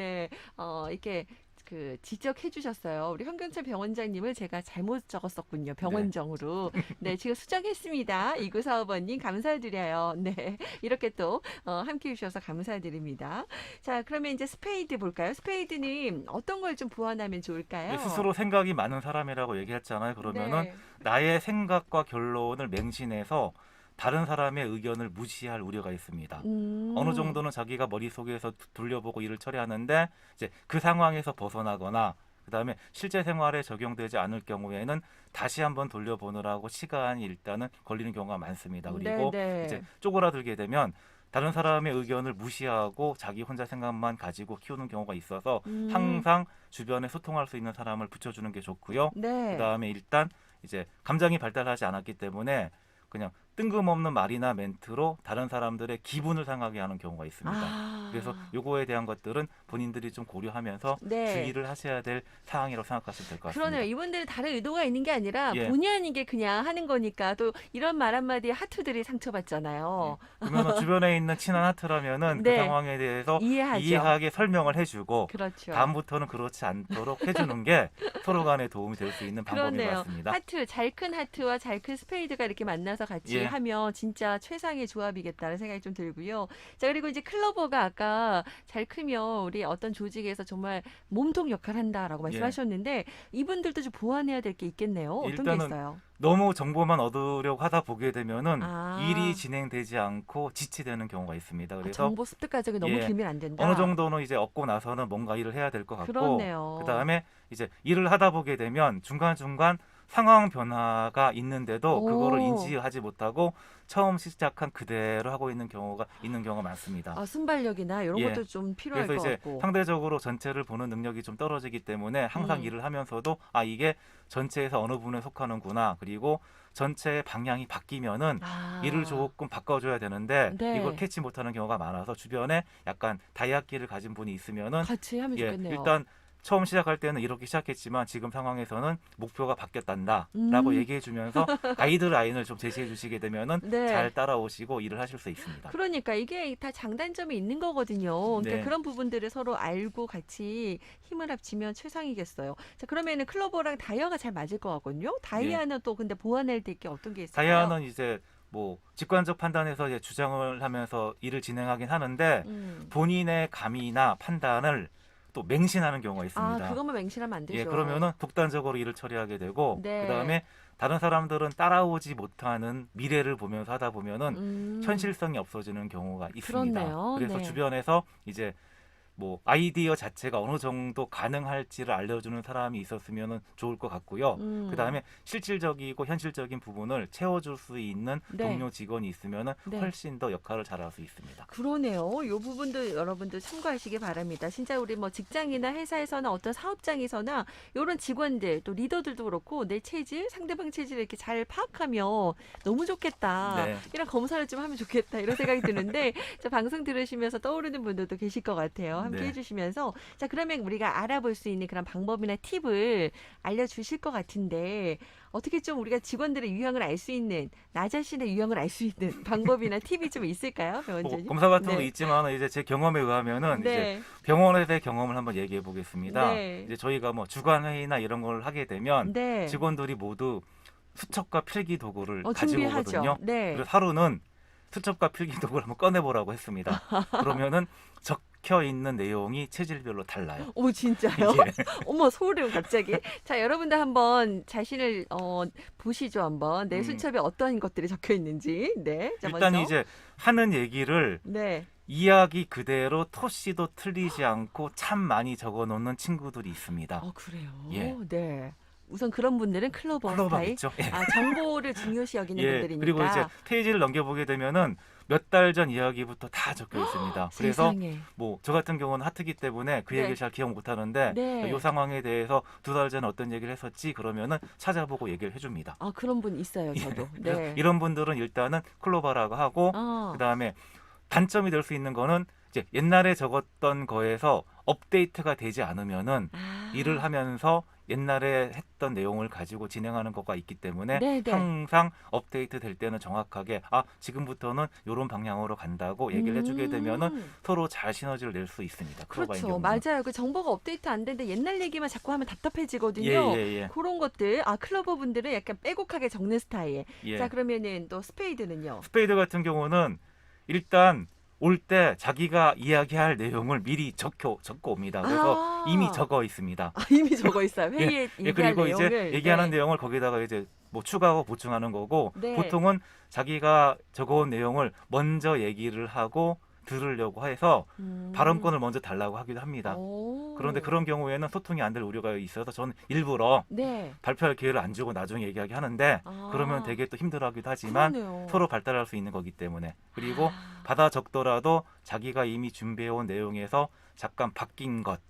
이렇게 지적해 주셨어요. 우리 현경철 병원장님을 제가 잘못 적었었군요. 병원정으로. 네, 지금 수정했습니다. 2945번님 감사드려요. 네, 이렇게 또 함께 해주셔서 감사드립니다. 자, 그러면 이제 스페이드 볼까요? 스페이드는 어떤 걸 좀 보완하면 좋을까요? 스스로 생각이 많은 사람이라고 얘기했잖아요. 그러면은 네. 나의 생각과 결론을 맹신해서 다른 사람의 의견을 무시할 우려가 있습니다. 어느 정도는 자기가 머릿속에서 돌려보고 일을 처리하는데 이제 그 상황에서 벗어나거나 그다음에 실제 생활에 적용되지 않을 경우에는 다시 한번 돌려보느라고 시간이 일단은 걸리는 경우가 많습니다. 그리고 네. 이제 쪼그라들게 되면 다른 사람의 의견을 무시하고 자기 혼자 생각만 가지고 키우는 경우가 있어서 항상 주변에 소통할 수 있는 사람을 붙여주는 게 좋고요. 네. 그다음에 일단 이제 감정이 발달하지 않았기 때문에 그냥 뜬금없는 말이나 멘트로 다른 사람들의 기분을 상하게 하는 경우가 있습니다. 그래서 요거에 대한 것들은 본인들이 좀 고려하면서 네. 주의를 하셔야 될 사항이라고 생각하시면 될 것 같습니다. 그러네요. 이분들은 다른 의도가 있는 게 아니라 예. 본의 아니게 그냥 하는 거니까 또 이런 말 한마디에 하트들이 상처받잖아요. 그러면 주변에 있는 친한 하트라면은 네. 그 상황에 대해서 이해하죠. 이해하게 설명을 해주고 그렇죠. 다음부터는 그렇지 않도록 해주는 게 서로 간에 도움이 될 수 있는 방법인 것 그렇네요. 같습니다. 하트, 잘 큰 하트와 잘 큰 스페이드가 이렇게 만나서 같이 예. 하면 진짜 최상의 조합이겠다는 생각이 좀 들고요. 자, 그리고 이제 클로버가 아까 잘 크면 우리 어떤 조직에서 정말 몸통 역할을 한다라고 말씀하셨는데 이분들도 좀 보완해야 될 게 있겠네요. 어떤 게 일단은 있어요? 너무 정보만 얻으려고 하다 보게 되면은 아. 일이 진행되지 않고 지치되는 경우가 있습니다. 그래서 정보 습득 과정이 너무 예. 길면 안 된다. 어느 정도는 이제 얻고 나서는 뭔가 일을 해야 될 것 같고 그렇네요. 그다음에 이제 일을 하다 보게 되면 중간중간 상황 변화가 있는데도 오. 그거를 인지하지 못하고 처음 시작한 그대로 하고 있는 경우가 많습니다. 순발력이나 이런 예. 것도 좀 필요할 그래서 것 이제 같고. 상대적으로 전체를 보는 능력이 좀 떨어지기 때문에 항상 일을 하면서도 이게 전체에서 어느 부분에 속하는구나. 그리고 전체의 방향이 바뀌면은 일을 조금 바꿔줘야 되는데 네. 이걸 캐치 못하는 경우가 많아서 주변에 약간 다이아키를 가진 분이 있으면은 같이 하면 좋겠네요. 일단 처음 시작할 때는 이렇게 시작했지만 지금 상황에서는 목표가 바뀌었단다라고 얘기해주면서 가이드라인을 좀 제시해 주시게 되면은 네. 잘 따라오시고 일을 하실 수 있습니다. 그러니까 이게 다 장단점이 있는 거거든요. 그러니까 네. 그런 부분들을 서로 알고 같이 힘을 합치면 최상이겠어요. 자, 그러면은 클로버랑 다이아가 잘 맞을 것 같거든요. 다이아는 또 근데 보완해야 될 게 어떤 게 있을까요? 다이아는 이제 뭐 직관적 판단에서 이제 주장을 하면서 일을 진행하긴 하는데 본인의 감이나 판단을 또 맹신하는 경우가 있습니다. 아, 그것만 맹신하면 안 되죠. 예, 그러면은 독단적으로 일을 처리하게 되고 네. 그다음에 다른 사람들은 따라오지 못하는 미래를 보면서 하다 보면은 현실성이 없어지는 경우가 있습니다. 그렇네요. 그래서 네. 주변에서 이제 뭐 아이디어 자체가 어느 정도 가능할지를 알려주는 사람이 있었으면 좋을 것 같고요. 그다음에 실질적이고 현실적인 부분을 채워줄 수 있는 네. 동료 직원이 있으면 네. 훨씬 더 역할을 잘할 수 있습니다. 그러네요. 이 부분도 여러분들 참고하시기 바랍니다. 진짜 우리 뭐 직장이나 회사에서나 어떤 사업장에서나 이런 직원들 또 리더들도 그렇고 내 체질, 상대방 체질을 이렇게 잘 파악하면 너무 좋겠다. 네. 이런 검사를 좀 하면 좋겠다. 이런 생각이 드는데 자, 방송 들으시면서 떠오르는 분들도 계실 것 같아요. 함께 네. 해주시면서 자, 그러면 우리가 알아볼 수 있는 그런 방법이나 팁을 알려주실 것 같은데 어떻게 좀 우리가 직원들의 유형을 알 수 있는 나 자신의 유형을 알 수 있는 방법이나 팁이 좀 있을까요, 뭐 배원장님? 검사 같은 것도 네. 있지만 이제 제 경험에 의하면은 이제 네. 병원에서의 경험을 한번 얘기해 보겠습니다. 네. 이제 저희가 뭐 주간 회의나 이런 걸 하게 되면 네. 직원들이 모두 수첩과 필기 도구를 가지고 준비하죠. 오거든요. 네. 그래서 하루는 수첩과 필기 도구를 한번 꺼내보라고 했습니다. 그러면은 적혀 있는 내용이 체질별로 달라요. 오, 진짜요? 예. 어머, 소름 갑자기. 자, 여러분들 한번 자신을 보시죠, 한번. 내 음. 수첩에 어떤 것들이 적혀 있는지. 네. 자, 일단 먼저. 이제 하는 얘기를 네. 이야기 그대로 토씨도 틀리지 않고 참 많이 적어놓는 친구들이 있습니다. 그래요. 예. 네. 우선 그런 분들은 클로버 클로버 스타일. 있죠. 예. 아, 정보를 중요시 여기는 예, 분들이니까. 그리고 이제 페이지를 넘겨보게 되면은 몇 달 전 이야기부터 다 적혀 있습니다. 그래서 세상에. 뭐 저 같은 경우는 하트기 때문에 그 네. 얘기를 잘 기억 못 하는데 네. 이 상황에 대해서 2달 전에 어떤 얘기를 했었지 그러면은 찾아보고 얘기를 해줍니다. 아, 그런 분 있어요, 저도. 그래서 네. 이런 분들은 일단은 클로버라고 하고 그다음에 단점이 될 수 있는 거는 이제 옛날에 적었던 거에서 업데이트가 되지 않으면은 일을 하면서 옛날에 했던 내용을 가지고 진행하는 것가 있기 때문에 네네. 항상 업데이트 될 때는 정확하게 이제부터는 이런 방향으로 간다고 얘기를 해주게 되면은 서로 잘 시너지를 낼 수 있습니다. 클로버인 그렇죠. 경우는. 맞아요. 그 정보가 업데이트 안 되는데 옛날 얘기만 자꾸 하면 답답해지거든요. 예. 그런 것들, 클로버 분들은 약간 빼곡하게 적는 스타일. 예. 자, 그러면은 또 스페이드는요? 스페이드 같은 경우는 일단 올 때 자기가 이야기할 내용을 미리 적고 옵니다. 그래서 이미 적어 있습니다. 이미 적어 있어요. 회의에 예, 얘기할 그리고 내용을. 이제 얘기하는 네. 내용을 거기다가 이제 뭐 추가하고 보충하는 거고 네. 보통은 자기가 적어온 내용을 먼저 얘기를 하고 들으려고 해서 발언권을 먼저 달라고 하기도 합니다. 오. 그런데 그런 경우에는 소통이 안 될 우려가 있어서 저는 일부러 네. 발표할 기회를 안 주고 나중에 얘기하게 하는데 그러면 되게 또 힘들어하기도 하지만 그러네요. 서로 발달할 수 있는 거기 때문에 그리고 받아 적더라도 자기가 이미 준비해온 내용에서 잠깐 바뀐 것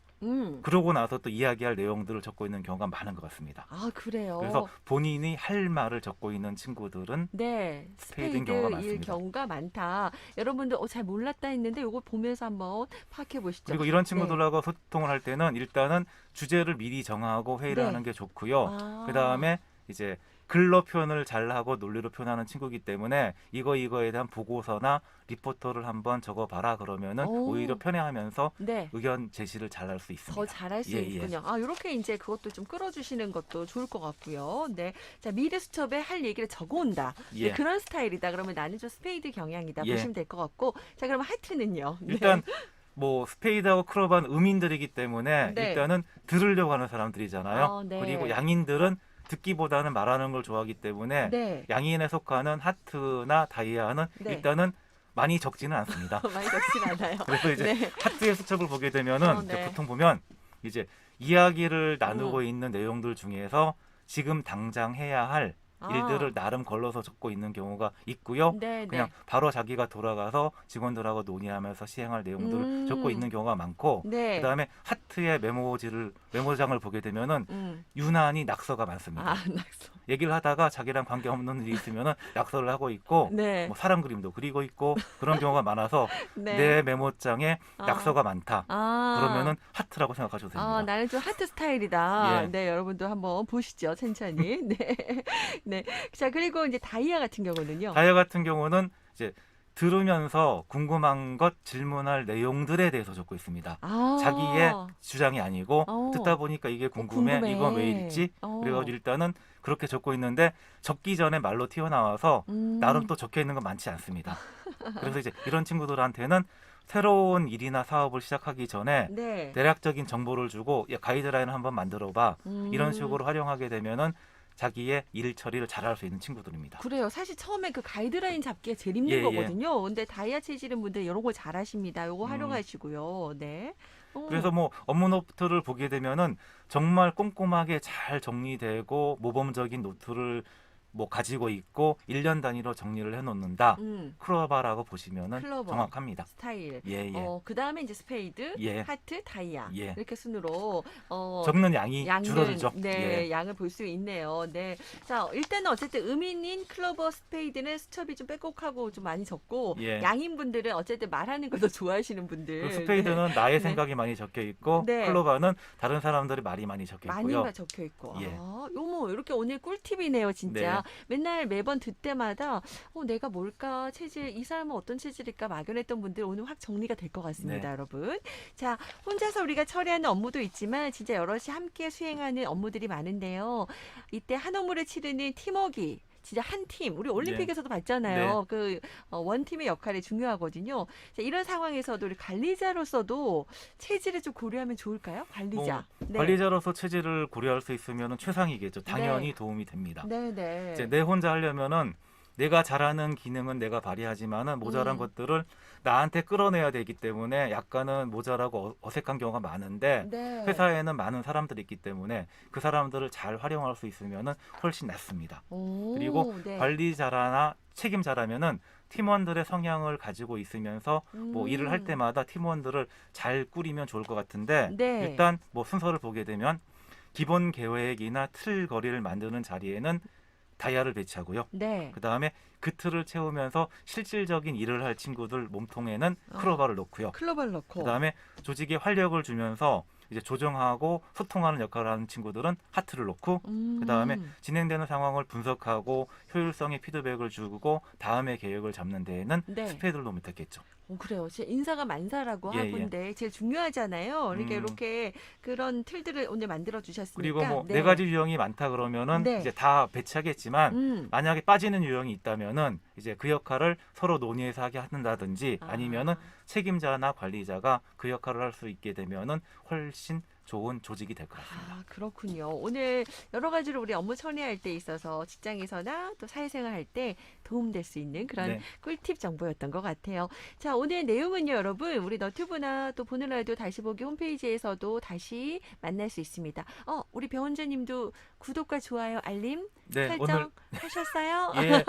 그러고 나서 또 이야기할 내용들을 적고 있는 경우가 많은 것 같습니다. 아, 그래요. 그래서 본인이 할 말을 적고 있는 친구들은 네, 스페이드인 경우가 스페이드일 많습니다. 경우가 많다. 여러분들 잘 몰랐다 했는데 이거 보면서 한번 파악해 보시죠. 그리고 이런 친구들하고 소통을 할 때는 일단은 주제를 미리 정하고 회의를 네. 하는 게 좋고요. 아. 그다음에 이제 글로 표현을 잘하고 논리로 표현하는 친구이기 때문에 이거에 대한 보고서나 리포터를 한번 적어봐라 그러면은 오. 오히려 편해하면서 네. 의견 제시를 잘할 수 있습니다. 더 잘할 수 예, 있군요. 이렇게 이제 그것도 좀 끌어주시는 것도 좋을 것 같고요. 네, 자, 미래 수첩에 할 얘기를 적어온다. 예. 네, 그런 스타일이다. 그러면 나는 좀 스페이드 경향이다 예. 보시면 될 것 같고. 자, 그럼 하트는요. 네. 일단 뭐 스페이드하고 클로버는 음인들이기 때문에 네. 일단은 들으려고 하는 사람들이잖아요. 네. 그리고 양인들은 듣기보다는 말하는 걸 좋아하기 때문에 네. 양인에 속하는 하트나 다이아는 네. 일단은 많이 적지는 않습니다. 많이 적진 않아요. 그래서 이제 네. 하트의 수첩을 보게 되면은 네. 이제 보통 보면 이제 이야기를 나누고 있는 내용들 중에서 지금 당장 해야 할 일들을 나름 걸러서 적고 있는 경우가 있고요. 네, 그냥 네. 바로 자기가 돌아가서 직원들하고 논의하면서 시행할 내용들을 적고 있는 경우가 많고, 네. 그다음에 하트의 메모장을 보게 되면은 유난히 낙서가 많습니다. 아, 낙서. 얘기를 하다가 자기랑 관계없는 일이 있으면은 낙서를 하고 있고, 네. 뭐 사람 그림도 그리고 있고 그런 경우가 많아서 네. 내 메모장에 아. 낙서가 많다. 아. 그러면은 하트라고 생각하셔도 됩니다. 나는 좀 하트 스타일이다. 예. 네, 여러분도 한번 보시죠, 천천히. 네. 네. 자, 그리고 이제 다이아 같은 경우는요. 다이아 같은 경우는 이제 들으면서 궁금한 것 질문할 내용들에 대해서 적고 있습니다. 자기의 주장이 아니고 듣다 보니까 이게 궁금해. 이건 왜 이랬지? 그래가지고 일단은 그렇게 적고 있는데 적기 전에 말로 튀어나와서 나름 또 적혀 있는 건 많지 않습니다. 그래서 이제 이런 친구들한테는 새로운 일이나 사업을 시작하기 전에 네. 대략적인 정보를 주고 야, 가이드라인을 한번 만들어봐. 이런 식으로 활용하게 되면은 자기의 일 처리를 잘할 수 있는 친구들입니다. 그래요. 사실 처음에 그 가이드라인 잡기가 제일 힘든 예, 예. 거거든요. 근데 다이아 체질인 분들 이런 거 잘하십니다. 요거 활용하시고요. 네. 그래서 뭐 업무 노트를 보게 되면은 정말 꼼꼼하게 잘 정리되고 모범적인 노트를 뭐 가지고 있고 1년 단위로 정리를 해놓는다. 클로바라고 보시면은 클로버. 정확합니다. 스타일. 예, 예. 그 다음에 이제 스페이드, 예. 하트, 다이아. 예. 이렇게 순으로 적는 양이 양은, 줄어들죠. 네, 예. 양을 볼 수 있네요. 네. 자, 일단은 어쨌든 음인인 클로버, 스페이드는 수첩이 좀 빼곡하고 좀 많이 적고, 예. 양인 분들은 어쨌든 말하는 걸 더 좋아하시는 분들. 그 스페이드는 나의 네. 생각이 많이 적혀 있고 네. 클로바는 다른 사람들의 말이 많이 적혀 있고요. 많이 적혀 있고. 예. 요모 이렇게 오늘 꿀팁이네요, 진짜. 네. 맨날 매번 듣 때마다 내가 뭘까? 체질 이 사람은 어떤 체질일까? 막연했던 분들 오늘 확 정리가 될 것 같습니다, 네. 여러분. 자, 혼자서 우리가 처리하는 업무도 있지만 진짜 여럿이 함께 수행하는 업무들이 많은데요. 이때 한 업무를 치르는 팀워크 진짜 한 팀, 우리 올림픽에서도 봤잖아요. 그 원팀의 역할이 중요하거든요. 자, 이런 상황에서도 우리 관리자로서도 체질을 좀 고려하면 좋을까요? 관리자. 네. 관리자로서 체질을 고려할 수 있으면 최상이겠죠. 당연히 네. 도움이 됩니다. 네네. 이제 내 혼자 하려면은 내가 잘하는 기능은 내가 발휘하지만은 모자란 것들을 나한테 끌어내야 되기 때문에 약간은 모자라고 어색한 경우가 많은데 네. 회사에는 많은 사람들이 있기 때문에 그 사람들을 잘 활용할 수 있으면은 훨씬 낫습니다. 그리고 네. 관리자나 책임자라면은 팀원들의 성향을 가지고 있으면서 뭐 일을 할 때마다 팀원들을 잘 꾸리면 좋을 것 같은데 네. 일단 뭐 순서를 보게 되면 기본 계획이나 틀 거리를 만드는 자리에는 다이아를 배치하고요. 네. 그 다음에 그 틀을 채우면서 실질적인 일을 할 친구들 몸통에는 크로바를 놓고요. 클로벌 넣고. 그 다음에 조직에 활력을 주면서 이제 조정하고 소통하는 역할을 하는 친구들은 하트를 놓고 그 다음에 진행되는 상황을 분석하고 효율성의 피드백을 주고 다음에 계획을 잡는 데에는 네. 스페이드를 놓으면 되겠죠. 그래요. 진짜 인사가 만사라고 예, 하던데 제일 중요하잖아요. 그러니까 이렇게 그런 틀들을 오늘 만들어 주셨으니까. 그리고 뭐 네. 네 가지 유형이 많다 그러면은 네. 이제 다 배치하겠지만 만약에 빠지는 유형이 있다면은 이제 그 역할을 서로 논의해서 하게 한다든지 아니면은 책임자나 관리자가 그 역할을 할 수 있게 되면은 훨씬 좋은 조직이 될 것 같습니다. 그렇군요. 오늘 여러 가지로 우리 업무 처리할 때 있어서 직장에서나 또 사회생활 할 때 도움될 수 있는 그런 네. 꿀팁 정보였던 것 같아요. 자, 오늘 내용은요, 여러분, 우리 너튜브나 또 보는 라디오 다시 보기 홈페이지에서도 다시 만날 수 있습니다. 우리 배원재님도 구독과 좋아요, 알림 네, 설정 오늘 하셨어요? 예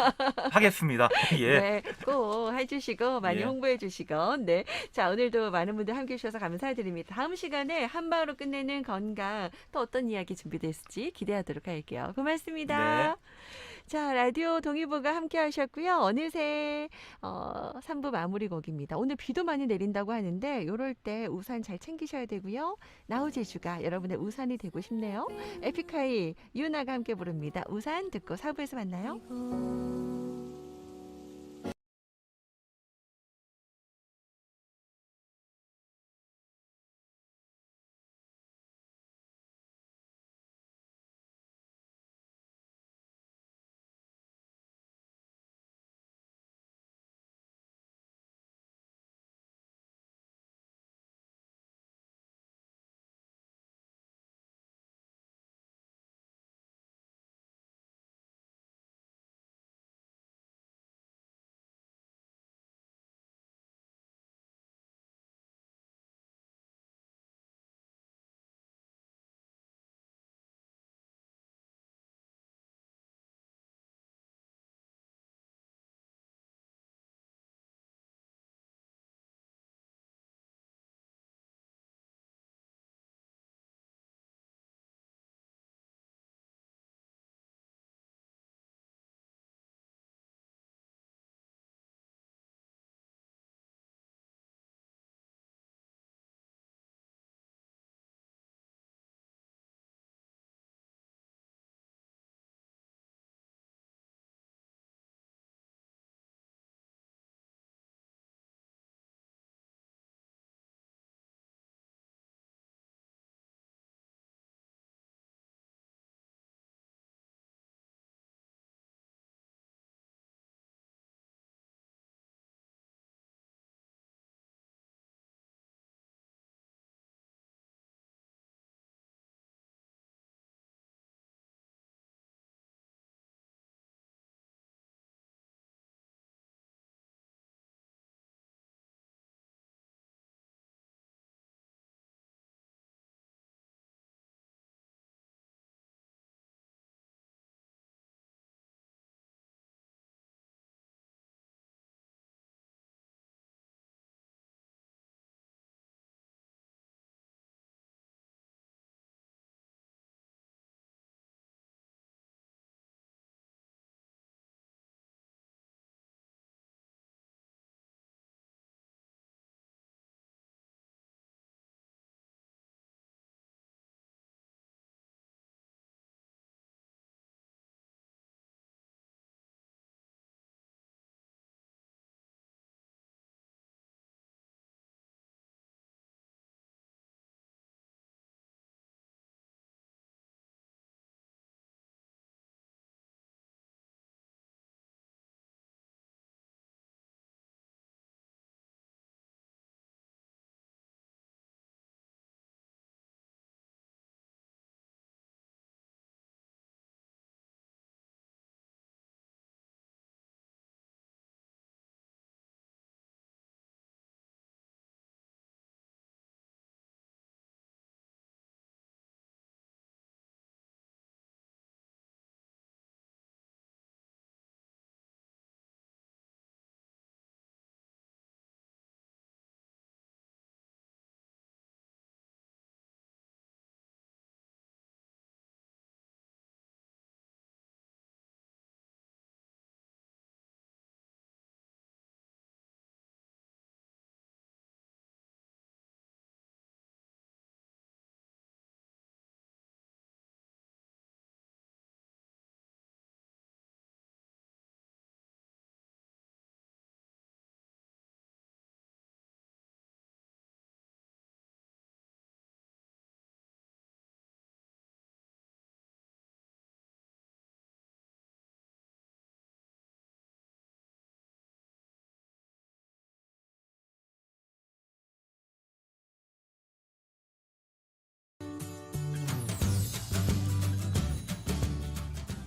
하겠습니다. 예. 네, 꼭 해주시고 많이 예. 홍보해 주시고 네. 자, 오늘도 많은 분들 함께 해주셔서 감사드립니다. 다음 시간에 한 방으로 끝내는 건강 또 어떤 이야기 준비됐을지 기대하도록 할게요. 고맙습니다. 네. 자, 라디오 동의보가 함께 하셨고요. 어느새 3부 마무리 곡입니다. 오늘 비도 많이 내린다고 하는데 이럴 때 우산 잘 챙기셔야 되고요. 나우제주가 여러분의 우산이 되고 싶네요. 에픽하이 유나가 함께 부릅니다. 우산 듣고 4부에서 만나요.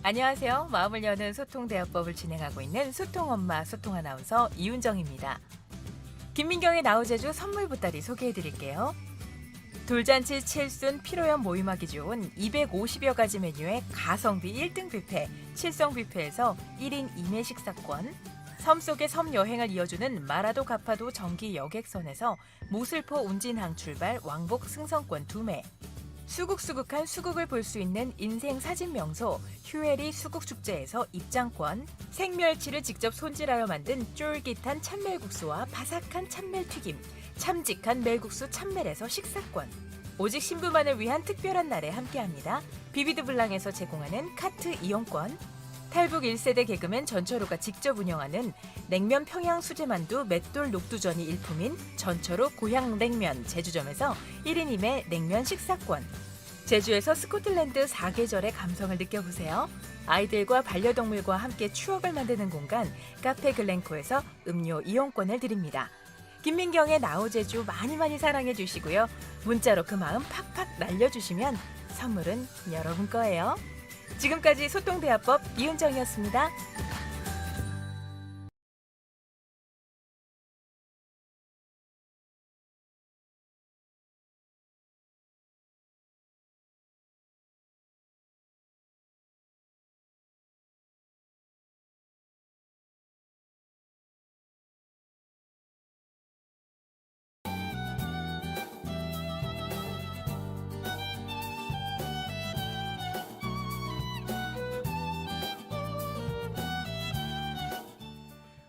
안녕하세요. 마음을 여는 소통대화법을 진행하고 있는 소통엄마 소통아나운서 이윤정입니다. 김민경의 나우제주 선물 보따리 소개해드릴게요. 돌잔치, 칠순, 피로연 모임하기 좋은 250여 가지 메뉴의 가성비 1등 뷔페, 칠성 뷔페에서 1인 2매 식사권, 섬 속의 섬 여행을 이어주는 마라도 가파도 정기 여객선에서 모슬포 운진항 출발 왕복 승선권 2매, 수국수국한 수국을 볼 수 있는 인생 사진 명소 휴에리 수국축제에서 입장권, 생멸치를 직접 손질하여 만든 쫄깃한 참멜국수와 바삭한 참멜튀김, 참직한 멜국수 참멜에서 식사권, 오직 신부만을 위한 특별한 날에 함께합니다. 비비드 블랑에서 제공하는 카트 이용권, 탈북 1세대 개그맨 전철호가 직접 운영하는 냉면 평양 수제만두 맷돌 녹두전이 일품인 전철호 고향 냉면 제주점에서 1인 2매 냉면 식사권, 제주에서 스코틀랜드 4계절의 감성을 느껴보세요. 아이들과 반려동물과 함께 추억을 만드는 공간 카페 글렌코에서 음료 이용권을 드립니다. 김민경의 나우제주 많이 사랑해 주시고요. 문자로 그 마음 팍팍 날려주시면 선물은 여러분 거예요. 지금까지 소통대화법 이윤정이었습니다.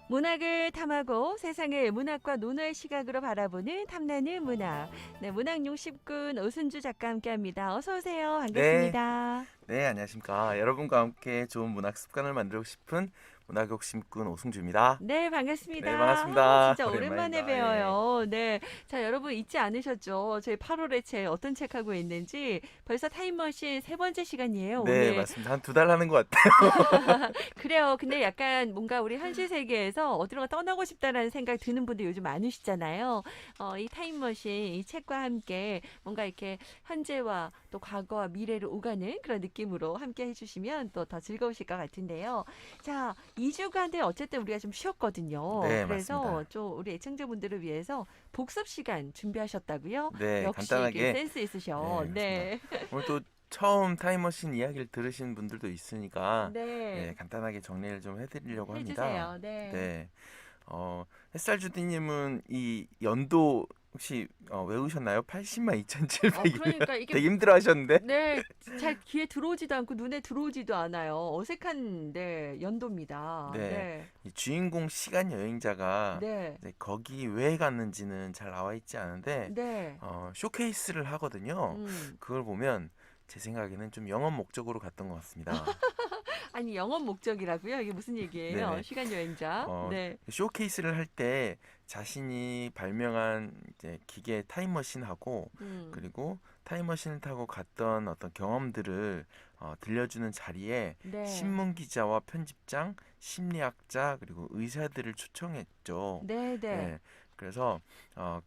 문학을 탐하고 세상을 문학과 논어의 시각으로 바라보는 탐나는 문학. 네, 문학 용심꾼 오순주 작가 함께합니다. 어서 오세요. 반갑습니다. 네, 안녕하십니까. 여러분과 함께 좋은 문학 습관을 만들고 싶은 문학 욕심꾼 오승주입니다. 네, 반갑습니다. 네, 반갑습니다. 진짜 오랜만에 오랜만입니다. 뵈어요. 네. 자, 여러분 잊지 않으셨죠? 저희 8월에 책 어떤 책 하고 있는지 벌써 타임머신 세 번째 시간이에요. 네, 오늘. 맞습니다. 한 2달 하는 것 같아요. 그래요. 근데 약간 뭔가 우리 현실 세계에서 어디론가 떠나고 싶다라는 생각 드는 분들 요즘 많으시잖아요. 이 타임머신 이 책과 함께 뭔가 이렇게 현재와 또 과거와 미래를 오가는 그런 느낌으로 함께 해주시면 또 더 즐거우실 것 같은데요. 자, 2주간에 어쨌든 우리가 좀 쉬었거든요. 네, 그래서 맞습니다. 좀 우리 애청자분들을 위해서 복습 시간 준비하셨다고요? 네, 역시 간단하게. 이게 센스 있으셔. 네, 네. 오늘 또 처음 타임머신 이야기를 들으신 분들도 있으니까 네. 간단하게 정리를 좀 해드리려고 합니다. 해주세요. 네. 네, 햇살 주디님은 이 연도 혹시 외우셨나요? 80만 2,700일. 그러니까 이게 되게 힘들어하셨는데. 네, 잘 귀에 들어오지도 않고 눈에 들어오지도 않아요. 어색한 네, 연도입니다. 네. 네. 이 주인공 시간 여행자가 네. 이제 거기 왜 갔는지는 잘 나와 있지 않은데 네. 쇼케이스를 하거든요. 음. 그걸 보면 제 생각에는 좀 영업 목적으로 갔던 것 같습니다. 아니, 영업 목적이라고요? 이게 무슨 얘기예요? 네네. 시간 여행자. 네. 쇼케이스를 할 때 자신이 발명한 이제 기계 타임머신하고 음. 그리고 타임머신을 타고 갔던 어떤 경험들을 들려주는 자리에 네. 신문 기자와 편집장, 심리학자 그리고 의사들을 초청했죠. 네, 네. 네. 그래서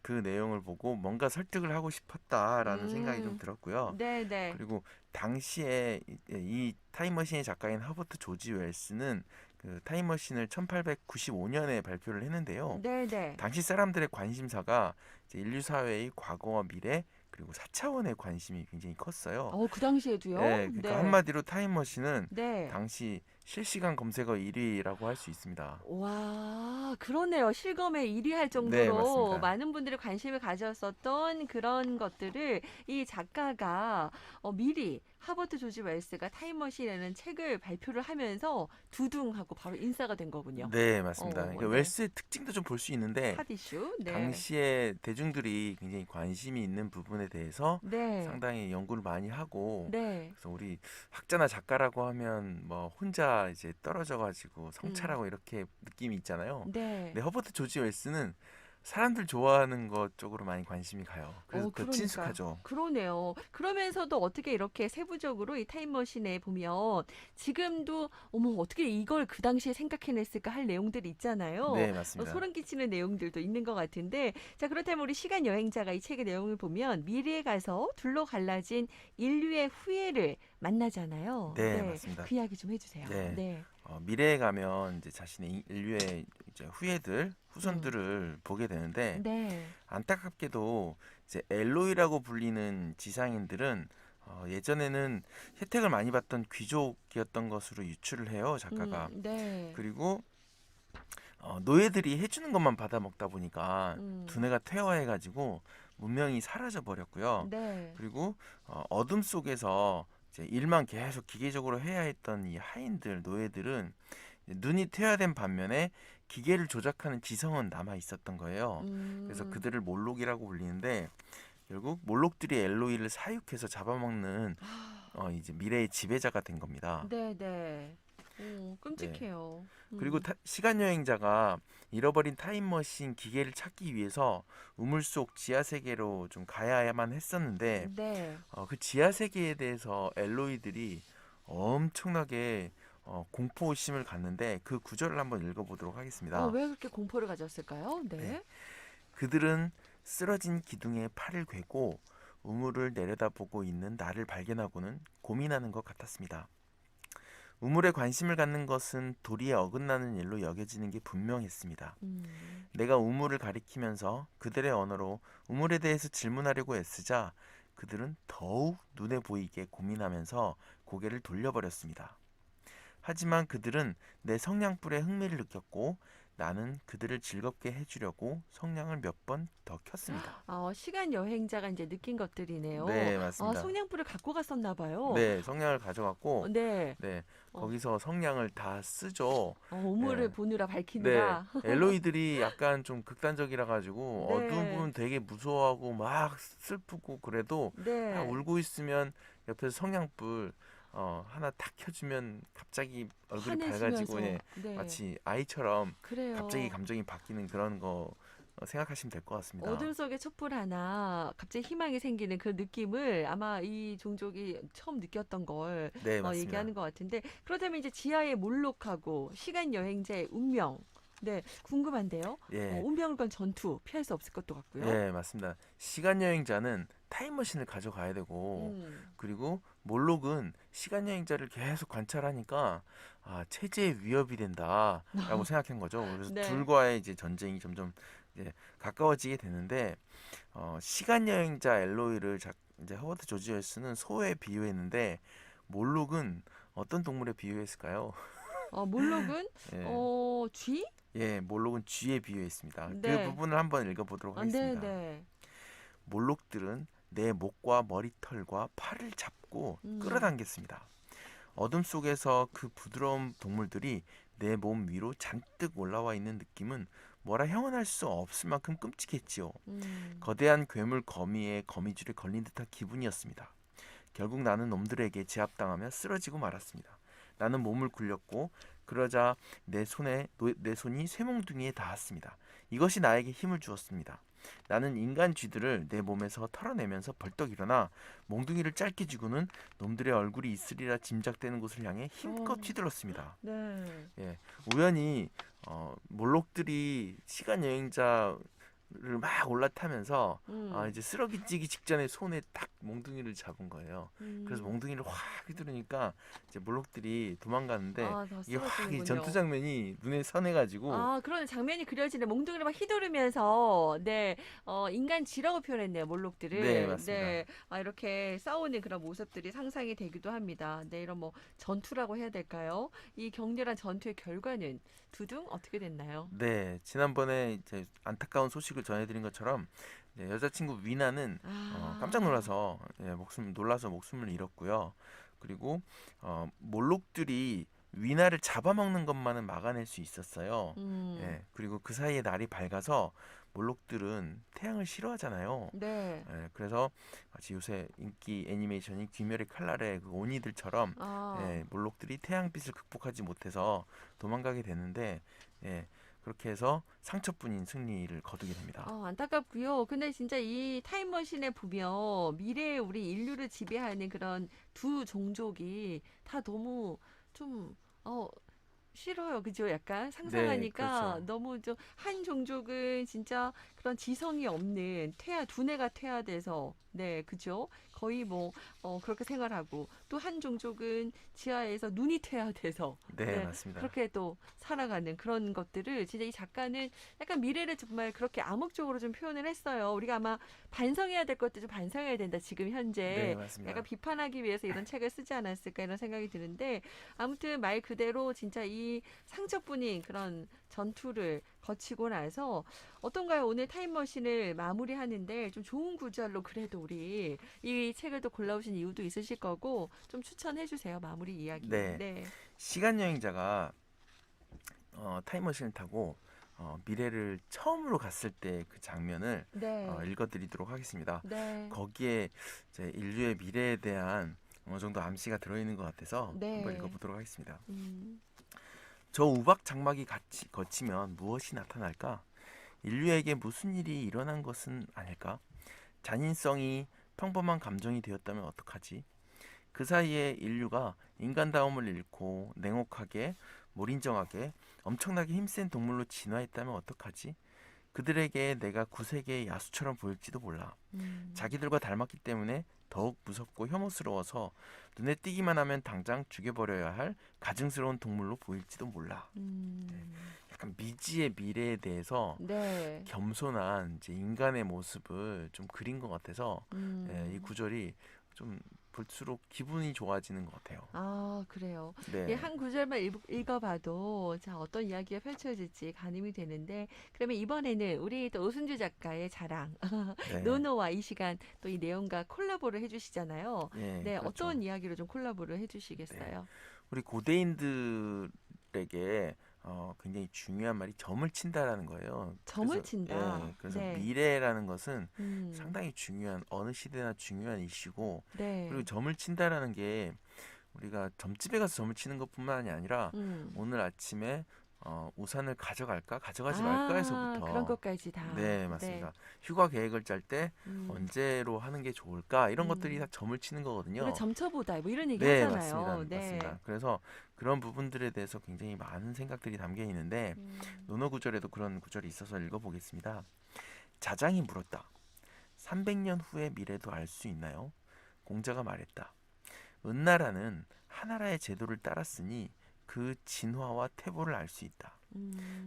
그 내용을 보고 뭔가 설득을 하고 싶었다라는 생각이 좀 들었고요. 네, 네. 그리고 당시에 이 타임머신의 작가인 허버트 조지 웰스는 그 타임머신을 1895년에 발표를 했는데요. 네, 네. 당시 사람들의 관심사가 이제 인류 사회의 과거와 미래 그리고 4차원의 관심이 굉장히 컸어요. 그 당시에도요? 네, 그러니까 한마디로 타임머신은 네. 당시 실시간 검색어 1위라고 할 수 있습니다. 와, 그러네요. 실검에 1위 할 네, 정도로 맞습니다. 많은 분들이 관심을 가졌었던 그런 것들을 이 작가가 미리 하버트 조지 웰스가 타임머신이라는 책을 발표를 하면서 두둥하고 바로 인싸가 된 거군요. 네, 맞습니다. 그러니까 네. 웰스의 특징도 좀 볼 수 있는데 핫 이슈. 네. 당시에 대중들이 굉장히 관심이 있는 부분에 대해서 네. 상당히 연구를 많이 하고 네. 그래서 우리 학자나 작가라고 하면 뭐 혼자 이제 떨어져 가지고 성찰하고 이렇게 느낌이 있잖아요. 네. 근데 허버트 조지 웰스는 사람들 좋아하는 것 쪽으로 많이 관심이 가요. 그래서 더 그러니까요. 친숙하죠. 그러네요. 그러면서도 어떻게 이렇게 세부적으로 이 타임머신에 보면 지금도 어머 어떻게 이걸 그 당시에 생각해냈을까 할 내용들이 있잖아요. 네, 맞습니다. 소름 끼치는 내용들도 있는 것 같은데 자 그렇다면 우리 시간 여행자가 이 책의 내용을 보면 미래에 가서 둘로 갈라진 인류의 후예를 만나잖아요. 네, 맞습니다. 그 이야기 좀 해주세요. 네. 네. 미래에 가면 이제 자신의 인류의 이제 후예들, 후손들을 보게 되는데 네. 안타깝게도 이제 엘로이라고 불리는 지상인들은 예전에는 혜택을 많이 받던 귀족이었던 것으로 유추를 해요, 작가가. 네. 그리고 노예들이 해주는 것만 받아 먹다 보니까 두뇌가 퇴화해가지고 문명이 사라져 버렸고요. 네. 그리고 어둠 속에서 이제 일만 계속 기계적으로 해야 했던 이 하인들, 노예들은 눈이 퇴화된 반면에 기계를 조작하는 지성은 남아 있었던 거예요. 그래서 그들을 몰록이라고 불리는데 결국 몰록들이 엘로이를 사육해서 잡아먹는 이제 미래의 지배자가 된 겁니다. 네, 네. 끔찍해요. 그리고 시간 여행자가 잃어버린 타임머신 기계를 찾기 위해서 우물 속 지하 세계로 좀 가야만 했었는데 네. 그 지하 세계에 대해서 엘로이들이 엄청나게 공포심을 갖는데 그 구절을 한번 읽어보도록 하겠습니다. 왜 그렇게 공포를 가졌을까요? 네. 네. 그들은 쓰러진 기둥에 팔을 괴고 우물을 내려다보고 있는 나를 발견하고는 고민하는 것 같았습니다. 우물에 관심을 갖는 것은 도리에 어긋나는 일로 여겨지는 게 분명했습니다. 내가 우물을 가리키면서 그들의 언어로 우물에 대해서 질문하려고 애쓰자 그들은 더욱 눈에 보이게 고민하면서 고개를 돌려버렸습니다. 하지만 그들은 내 성냥불에 흥미를 느꼈고 나는 그들을 즐겁게 해주려고 성냥을 몇 번 더 켰습니다. 시간 여행자가 이제 느낀 것들이네요. 네, 맞습니다. 성냥불을 갖고 갔었나 봐요. 네, 성냥을 가져갔고 네. 네, 거기서 성냥을 다 쓰죠. 우물을 네. 보느라 네, 밝히느라. 엘로이들이 약간 좀 극단적이라 가지고 네. 어두운 되게 무서워하고 막 슬프고 그래도 네. 막 울고 있으면 옆에서 성냥불 하나 탁 켜주면 갑자기 얼굴이 밝아지고 환해지면서. 네. 마치 아이처럼 그래요. 갑자기 감정이 바뀌는 그런 거 생각하시면 될 것 같습니다. 어둠 속에 촛불 하나 갑자기 희망이 생기는 그 느낌을 아마 이 종족이 처음 느꼈던 걸 네, 맞습니다. 얘기하는 것 같은데 그렇다면 이제 지하의 몰록하고 시간 여행자의 운명. 네, 궁금한데요. 예. 운명을 건 전투 피할 수 없을 것도 같고요. 예, 맞습니다. 시간 여행자는 타임머신을 가져가야 되고 그리고 몰록은 시간 여행자를 계속 관찰하니까 체제의 위협이 된다라고 생각한 거죠. 그래서 네. 둘과의 이제 전쟁이 점점 이제 가까워지게 되는데 시간 여행자 엘로이를 이제 허버트 조지 웰스는 소에 비유했는데 몰록은 어떤 동물에 비유했을까요? 몰록은 예. 쥐? 예, 몰록은 쥐에 비유했습니다. 네. 그 부분을 한번 읽어보도록 하겠습니다. 네. 몰록들은 내 목과 머리털과 팔을 잡고 끌어당겼습니다. 어둠 속에서 그 부드러운 동물들이 내 몸 위로 잔뜩 올라와 있는 느낌은 뭐라 형언할 수 없을 만큼 끔찍했지요. 거대한 괴물 거미의 거미줄에 걸린 듯한 기분이었습니다. 결국 나는 놈들에게 제압당하며 쓰러지고 말았습니다. 나는 몸을 굴렸고 그러자 내 손이 쇠몽둥이에 닿았습니다. 이것이 나에게 힘을 주었습니다. 나는 인간 쥐들을 내 몸에서 털어내면서 벌떡 일어나 몽둥이를 짧게 쥐고는 놈들의 얼굴이 있으리라 짐작되는 곳을 향해 힘껏 휘둘렀습니다. 네. 예, 우연히 몰록들이 시간 여행자를 막 올라타면서 이제 쓰러지기 직전에 손에 딱 몽둥이를 잡은 거예요. 그래서 몽둥이를 확 휘두르니까 이제 몰록들이 도망가는데 다 이게 확 이 쓰러지는군요. 전투 장면이 눈에 선해가지고 그런 장면이 그려지네. 몽둥이를 막 휘두르면서 인간 쥐라고 표현했네요. 몰록들을. 네, 맞습니다. 네. 이렇게 싸우는 그런 모습들이 상상이 되기도 합니다. 네, 이런 뭐 전투라고 해야 될까요? 이 격렬한 전투의 결과는 두둥 어떻게 됐나요? 네, 지난번에 이제 안타까운 소식을 전해드린 것처럼 여자친구 위나는 깜짝 놀라서 놀라서 목숨을 잃었고요. 그리고 몰록들이 위나를 잡아먹는 것만은 막아낼 수 있었어요. 예, 그리고 그 사이에 날이 밝아서 몰록들은 태양을 싫어하잖아요. 네. 예, 그래서 마치 요새 인기 애니메이션인 귀멸의 칼날의 그 오니들처럼 몰록들이 태양빛을 극복하지 못해서 도망가게 되는데 그렇게 해서 상처뿐인 승리를 거두게 됩니다. 안타깝고요. 근데 진짜 이 타임머신에 보면 미래의 우리 인류를 지배하는 그런 두 종족이 다 너무 좀 싫어요. 그죠? 약간 상상하니까 그렇죠. 너무 좀 한 종족은 진짜 그런 지성이 없는 두뇌가 퇴화돼서 네, 그죠? 거의 뭐 그렇게 생활하고 또 한 종족은 지하에서 눈이 퇴화돼서 네, 맞습니다. 그렇게 또 살아가는 그런 것들을 진짜 이 작가는 약간 미래를 정말 그렇게 암묵적으로 좀 표현을 했어요. 우리가 아마 반성해야 될 것도 좀 반성해야 된다. 지금 현재 네, 맞습니다. 약간 비판하기 위해서 이런 책을 쓰지 않았을까 이런 생각이 드는데 아무튼 말 그대로 진짜 이 상처뿐인 그런 전투를 거치고 나서 어떤가요? 오늘 타임머신을 마무리하는데 좀 좋은 구절로 그래도 우리 이 책을 또 골라오신 이유도 있으실 거고 좀 추천해 주세요. 마무리 이야기. 네. 시간 여행자가 타임머신을 타고 미래를 처음으로 갔을 때 그 장면을 네. 읽어드리도록 하겠습니다. 네. 거기에 이제 인류의 미래에 대한 어느 정도 암시가 들어있는 것 같아서 네. 한번 읽어보도록 하겠습니다. 음. 저 우박 장막이 거치면 무엇이 나타날까? 인류에게 무슨 일이 일어난 것은 아닐까? 잔인성이 평범한 감정이 되었다면 어떡하지? 그 사이에 인류가 인간다움을 잃고 냉혹하게, 몰인정하게, 엄청나게 힘센 동물로 진화했다면 어떡하지? 그들에게 내가 구세계의 야수처럼 보일지도 몰라. 자기들과 닮았기 때문에 더욱 무섭고 혐오스러워서 눈에 띄기만 하면 당장 죽여버려야 할 가증스러운 동물로 보일지도 몰라. 약간 미지의 미래에 대해서 네. 겸손한 이제 인간의 모습을 좀 그린 것 같아서 이 구절이 좀 볼수록 기분이 좋아지는 것 같아요. 그래요. 네. 예, 한 구절만 읽어봐도 자 어떤 이야기가 펼쳐질지 가늠이 되는데 그러면 이번에는 우리 또 오순주 작가의 자랑 네. 노노와 이 시간 또 이 내용과 콜라보를 해주시잖아요. 예, 네, 그렇죠. 어떤 이야기로 좀 콜라보를 해주시겠어요? 우리 고대인들에게 굉장히 중요한 말이 점을 친다라는 거예요. 점을 그래서, 친다. 예, 그래서 네. 미래라는 것은 음, 상당히 중요한 어느 시대나 중요한 이슈고 네. 그리고 점을 친다라는 게 우리가 점집에 가서 점을 치는 것뿐만이 아니라 오늘 아침에 우산을 가져갈까 가져가지 말까에서부터 그런 것까지 다. 네, 맞습니다. 휴가 계획을 짤 때 언제로 하는 게 좋을까 이런 것들이 다 점을 치는 거거든요. 우리가 점쳐보다 뭐 이런 얘기 네, 하잖아요. 맞습니다. 네. 맞습니다. 그래서 그런 부분들에 대해서 굉장히 많은 생각들이 담겨 있는데 논어 구절에도 그런 구절이 있어서 읽어보겠습니다. 자장이 물었다. 300년 후의 미래도 알 수 있나요? 공자가 말했다. 은나라는 하나라의 제도를 따랐으니 그 진화와 태보를 알 수 있다.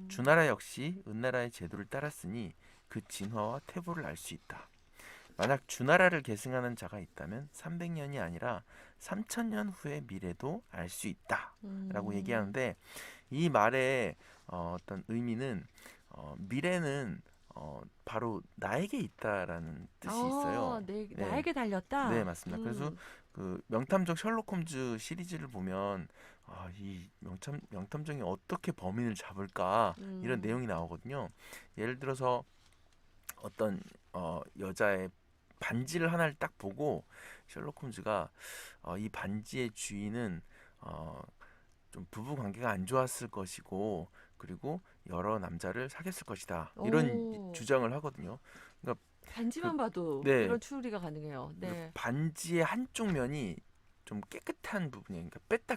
주나라 역시 은나라의 제도를 따랐으니 그 진화와 태보를 알 수 있다. 만약 주나라를 계승하는 자가 있다면 300년이 아니라 3000년 후의 미래도 알 수 있다 라고 얘기하는데 이 말의 어떤 의미는 미래는 바로 나에게 있다라는 뜻이 있어요. 네, 네. 나에게 달렸다. 네, 맞습니다. 그래서 그 명탐정 셜록 홈즈 시리즈를 보면 이 명탐정이 어떻게 범인을 잡을까 이런 내용이 나오거든요. 예를 들어서 어떤 여자의 반지를 하나를 딱 보고 셜록 홈즈가 이 반지의 주인은 좀 부부 관계가 안 좋았을 것이고 그리고 여러 남자를 사귀었을 것이다 이런 오. 주장을 하거든요. 그러니까 반지만 봐도 네. 이런 추리가 가능해요. 그 네. 반지의 한쪽 면이 좀 깨끗한 부분이에요. 그러니까 뺐다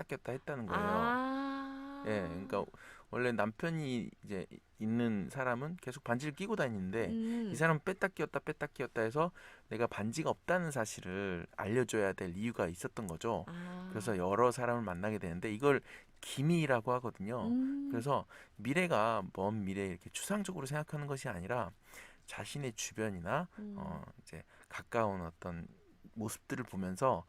꼈다 했다는 거예요. 예, 그러니까 원래 남편이 이제 있는 사람은 계속 반지를 끼고 다니는데 이 사람은 뺐다 끼웠다 해서 내가 반지가 없다는 사실을 알려줘야 될 이유가 있었던 거죠. 그래서 여러 사람을 만나게 되는데 이걸 기미라고 하거든요. 그래서 미래가 먼 미래 이렇게 추상적으로 생각하는 것이 아니라 자신의 주변이나 이제 가까운 어떤 모습들을 보면서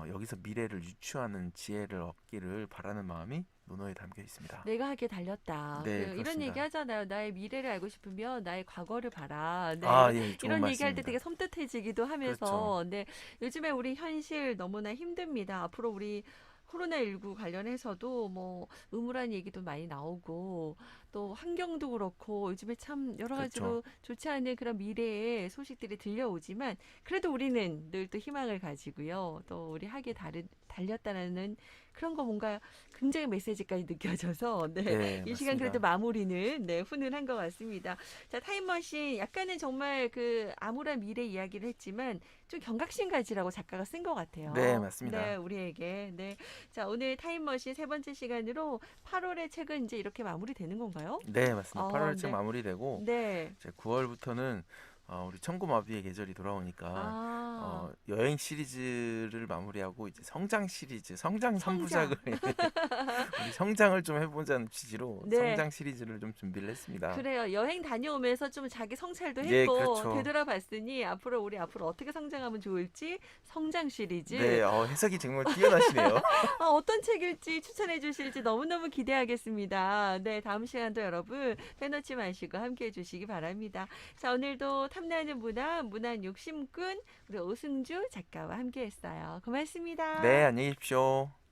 여기서 미래를 유추하는 지혜를 얻기를 바라는 마음이 논어에 담겨 있습니다. 내가 하기에 달렸다. 네, 이런 그렇습니다. 얘기 하잖아요. 나의 미래를 알고 싶으면 나의 과거를 봐라. 네, 예, 좋은 이런 얘기할 때 말씀입니다. 되게 섬뜩해지기도 하면서 그렇죠. 네, 요즘에 우리 현실 너무나 힘듭니다. 앞으로 우리 코로나19 관련해서도 뭐 의무란 얘기도 많이 나오고 또 환경도 그렇고 요즘에 참 여러 가지로 그렇죠. 좋지 않은 그런 미래의 소식들이 들려오지만 그래도 우리는 늘 또 희망을 가지고요. 또 우리 하기에 달렸다라는 그런 거 뭔가 굉장히 메시지까지 느껴져서 네, 네, 이 시간 맞습니다. 그래도 마무리는 네, 훈훈한 것 같습니다. 자, 타임머신 약간은 정말 그 암울한 미래 이야기를 했지만 좀 경각심 가지라고 작가가 쓴 것 같아요. 네, 맞습니다. 네, 우리에게. 네. 자, 오늘 타임머신 세 번째 시간으로 8월의 책은 이제 이렇게 마무리되는 건가요? 네, 맞습니다. 8월 책 네. 마무리되고 네. 이제 9월부터는 우리 천고마비의 계절이 돌아오니까 여행 시리즈를 마무리하고 이제 성장 시리즈, 성장 성장. 3부작을 우리 성장을 좀 해보자는 취지로 네. 성장 시리즈를 좀 준비를 했습니다. 그래요. 여행 다녀오면서 좀 자기 성찰도 예, 했고 그렇죠. 되돌아봤으니 우리 앞으로 어떻게 성장하면 좋을지 성장 시리즈 네, 해석이 정말 뛰어나시네요. 어떤 책일지 추천해 주실지 너무너무 기대하겠습니다. 네, 다음 시간도 여러분 빼놓지 마시고 함께해 주시기 바랍니다. 자, 오늘도 탐나는 문화 욕심꾼 우리 오승주 작가와 함께했어요. 고맙습니다. 네, 안녕히 계십시오.